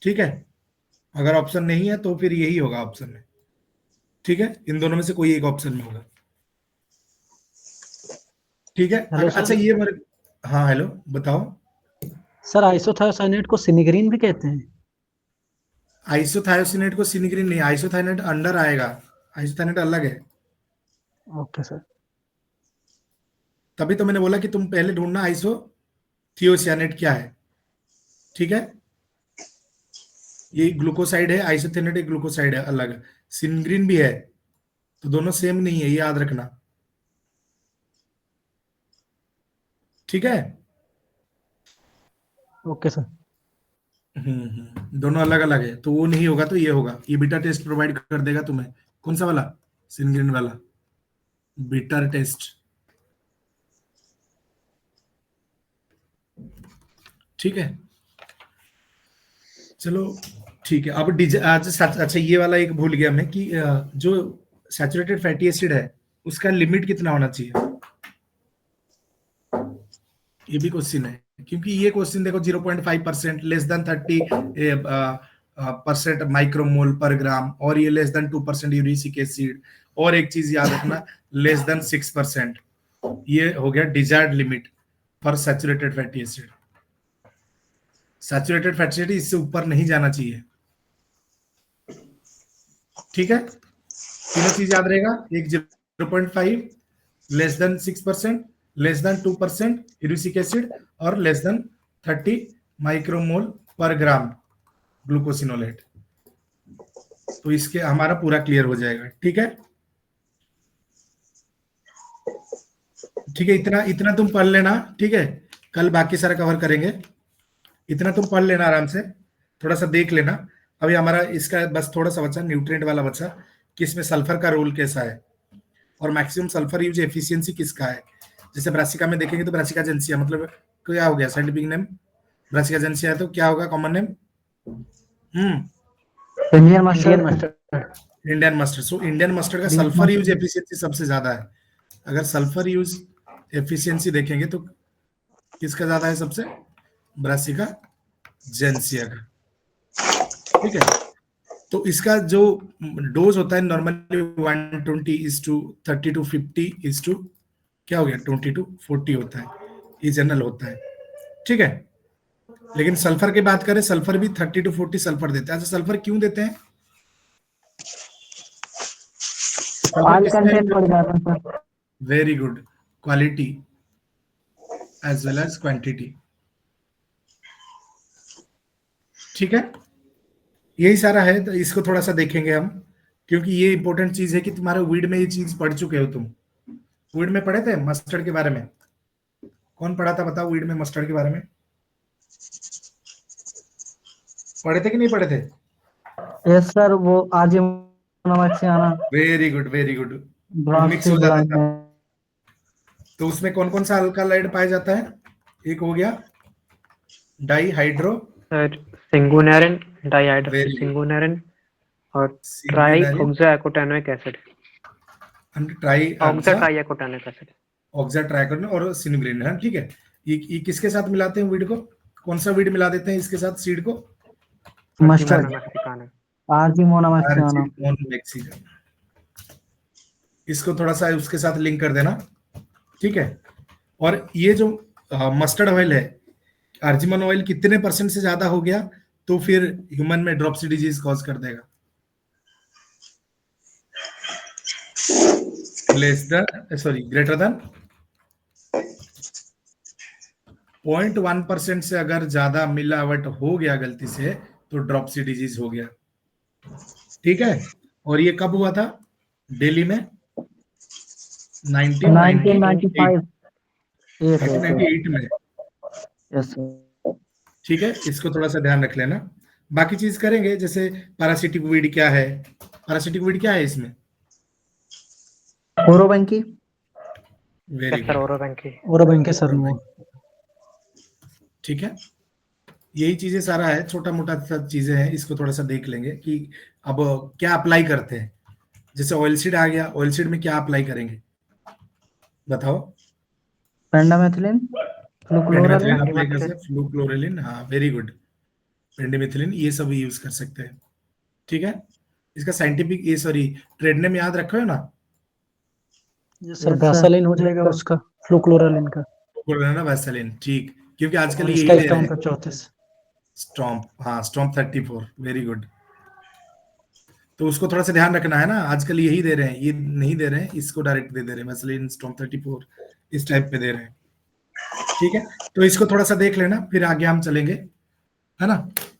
ठीक है। अगर ऑप्शन नहीं है तो फिर यही होगा ऑप्शन में, ठीक है। इन दोनों में से कोई एक ऑप्शन में होगा, ठीक है। हेलो अच्छा सर। ये मेरे, हाँ हेलो बताओ। सर आइसोथायोसाइनेट को सिनिग्रीन भी कहते हैं। आइसोथायोसिनेट को सिनिग्रीन नहीं, आइसोथाइनेट अंडर आएगा, आइसोथाइनेट अलग है। Okay sir. तभी तो मैंने बोला कि तुम पहले ढूंढना आइसोथियोसाइनेट क्या है, ठीक है। ये ग्लूकोसाइड है, आइसोथाइनेट एक ग्लूकोसाइड है अलग, सिनग्रीन भी है, तो दोनों सेम नहीं है, ये याद रखना, ठीक है। Okay sir. दोनों अलग अलग है, तो वो नहीं होगा तो ये होगा। ये बीटा टेस्ट प्रोवाइड कर देगा तुम्हें, कौन सा वाला? सिनग्रीन वाला बीटा टेस्ट, ठीक है। चलो ठीक है। अब अच्छा ये वाला एक भूल गया मैं कि जो सैचुरेटेड फैटी एसिड है उसका लिमिट कितना होना चाहिए, ये भी क्वेश्चन है। क्योंकि ये क्वेश्चन देखो 0.5%, लेस देन 30% माइक्रोमोल पर ग्राम, और ये लेस देन 2% यूरिक एसिड, और एक चीज याद रखना, लेस देन 6%, ये हो गया desired limit for saturated fatty acid. Saturated fatty acid इससे ऊपर नहीं जाना चाहिए, ठीक है। तीनों चीज याद रहेगा, एक 0.5, less than 6%, less than 2% uric acid, और लेस देन 30 माइक्रोमोल पर ग्राम ग्लूकोसिनोलेट। तो इसके हमारा पूरा क्लियर हो जाएगा, ठीक है। ठीक है, इतना इतना तुम पढ़ लेना, ठीक है। कल बाकी सारा कवर करेंगे, इतना तुम पढ़ लेना आराम से, थोड़ा सा देख लेना। अभी हमारा इसका बस थोड़ा सा बचा, न्यूट्रिएंट वाला बचा, कि इसमें सल्फर का रोल कैसा है और मैक्सिमम सल्फर यूज एफिशिएंसी किसका है। जैसे ब्रासिका में देखेंगे तो ब्रासिका जेंसिया, मतलब क्या हो गया साइंटिफिक नेम? ब्रासिका जेंसिया है, तो क्या होगा common name? Indian Indian mustard. Mustard. Indian mustard. So Indian mustard का green sulphur use mustard. Efficiency सबसे ज्यादा है। अगर सल्फर यूज एफिशिएंसी देखेंगे तो किसका ज्यादा है सबसे? ब्रासिका जेंसिया का, ठीक है। तो इसका जो डोज होता है नॉर्मली 120:30:50 क्या हो गया 20:40 होता है, ये जनरल होता है, ठीक है। लेकिन सल्फर की बात करें, सल्फर भी 30-40 सल्फर देते हैं। अच्छा सल्फर क्यों देते हैं? सल्फर ऑयल किसमें? कंटेंट बढ़ जाता है sir. Very good, quality as well as quantity, ठीक है। यही सारा है, तो इसको थोड़ा सा देखेंगे हम, क्योंकि ये इंपॉर्टेंट चीज है कि तुम्हारे वीड में ये चीज पढ़ चुके हो तुम। वीड में पढ़े थे मस्टर्ड के बारे में? कौन पढ़ा था बताओ वीड में मस्टर्ड के बारे में? पढ़े थे कि नहीं पढ़े थे? यस सर, वो आरजे नमक से आना very good, very good. Branch mix से हो जाता ब्लाइंड था, है। तो उसमें कौन कौन सा अल्कालाइड पाया जाता है? एक हो गया डाइहाइड्रो सर सिंगुनेरिन, Very डाइहाइड्रोसिंगुनेरिन और ट्राई ऑक्साइकोटेनोइक एसिड, ट्राई ऑक्साट्राइकोटेनोइक एसिड। ऑक्साट्राइकोन और सिनुग्लिन है, ठीक है। ये किसके साथ मिलाते हैं वीड को? कौन सा वीड मिला देते हैं इसके साथ सीड को? Mustard, Argemone mexicana. Argemone Mexican. इसको थोड़ा सा उसके साथ लिंक कर देना, ठीक है। और ये जो मस्टर्ड ऑयल है, आर्जिमोन ऑयल कितने % से ज्यादा हो गया तो फिर ह्यूमन में ड्रॉपसी डिजीज कॉज कर देगा? Less than, sorry, greater than 0.1% से अगर ज्यादा मिलावट हो गया गलती से तो ड्रॉपसी डिजीज हो गया, ठीक है। और ये कब हुआ था? दिल्ली में 1998 में, यस ठीक है। इसको थोड़ा सा ध्यान रख लेना। बाकी चीज करेंगे, जैसे पैरासिटिक वीड क्या है? पैरासिटिक वीड क्या है इसमें? Orobanche. Very sir good, ओरोबैंके sir वो। ठीक है। यही चीजें सारा है, छोटा मोटा सब चीजें हैं, इसको थोड़ा सा देख लेंगे कि अब क्या अप्लाई करते हैं। जैसे ऑयल सीड आ गया, ऑयल सीड में क्या अप्लाई करेंगे बताओ? पेंडामेथिलिन, फ्लुक्लोरालिन। अप्लाई कर सकते, फ्लुक्लोरालिन, हाँ वेरी गुड, पेंडिमेथिलिन, ये सब यूज कर सकते हैं, ठीक है। इसका साइंटिफिक, ये सॉरी, ट्रेड नेम याद रखो है ना? सर वैसलीन हो जाएगा उसका, फ्लुक्लोरालिन का, ना वैसलीन, ठीक, क्योंकि आजकल और यही इसका दे रहे हैं। स्टॉम्प 34। स्टॉम्प, हाँ स्टॉम्प 34, वेरी गुड। तो उसको थोड़ा सा ध्यान रखना है ना, आजकल यही दे रहे हैं, ये नहीं दे रहे हैं, इसको डायरेक्ट दे रहे हैं, वैसलीन स्टॉम्प 34 इस टाइप पे दे रहे हैं, ठीक है। तो इसको थोड़ा सा देख लेना, फिर आगे हम चलेंगे, है ना।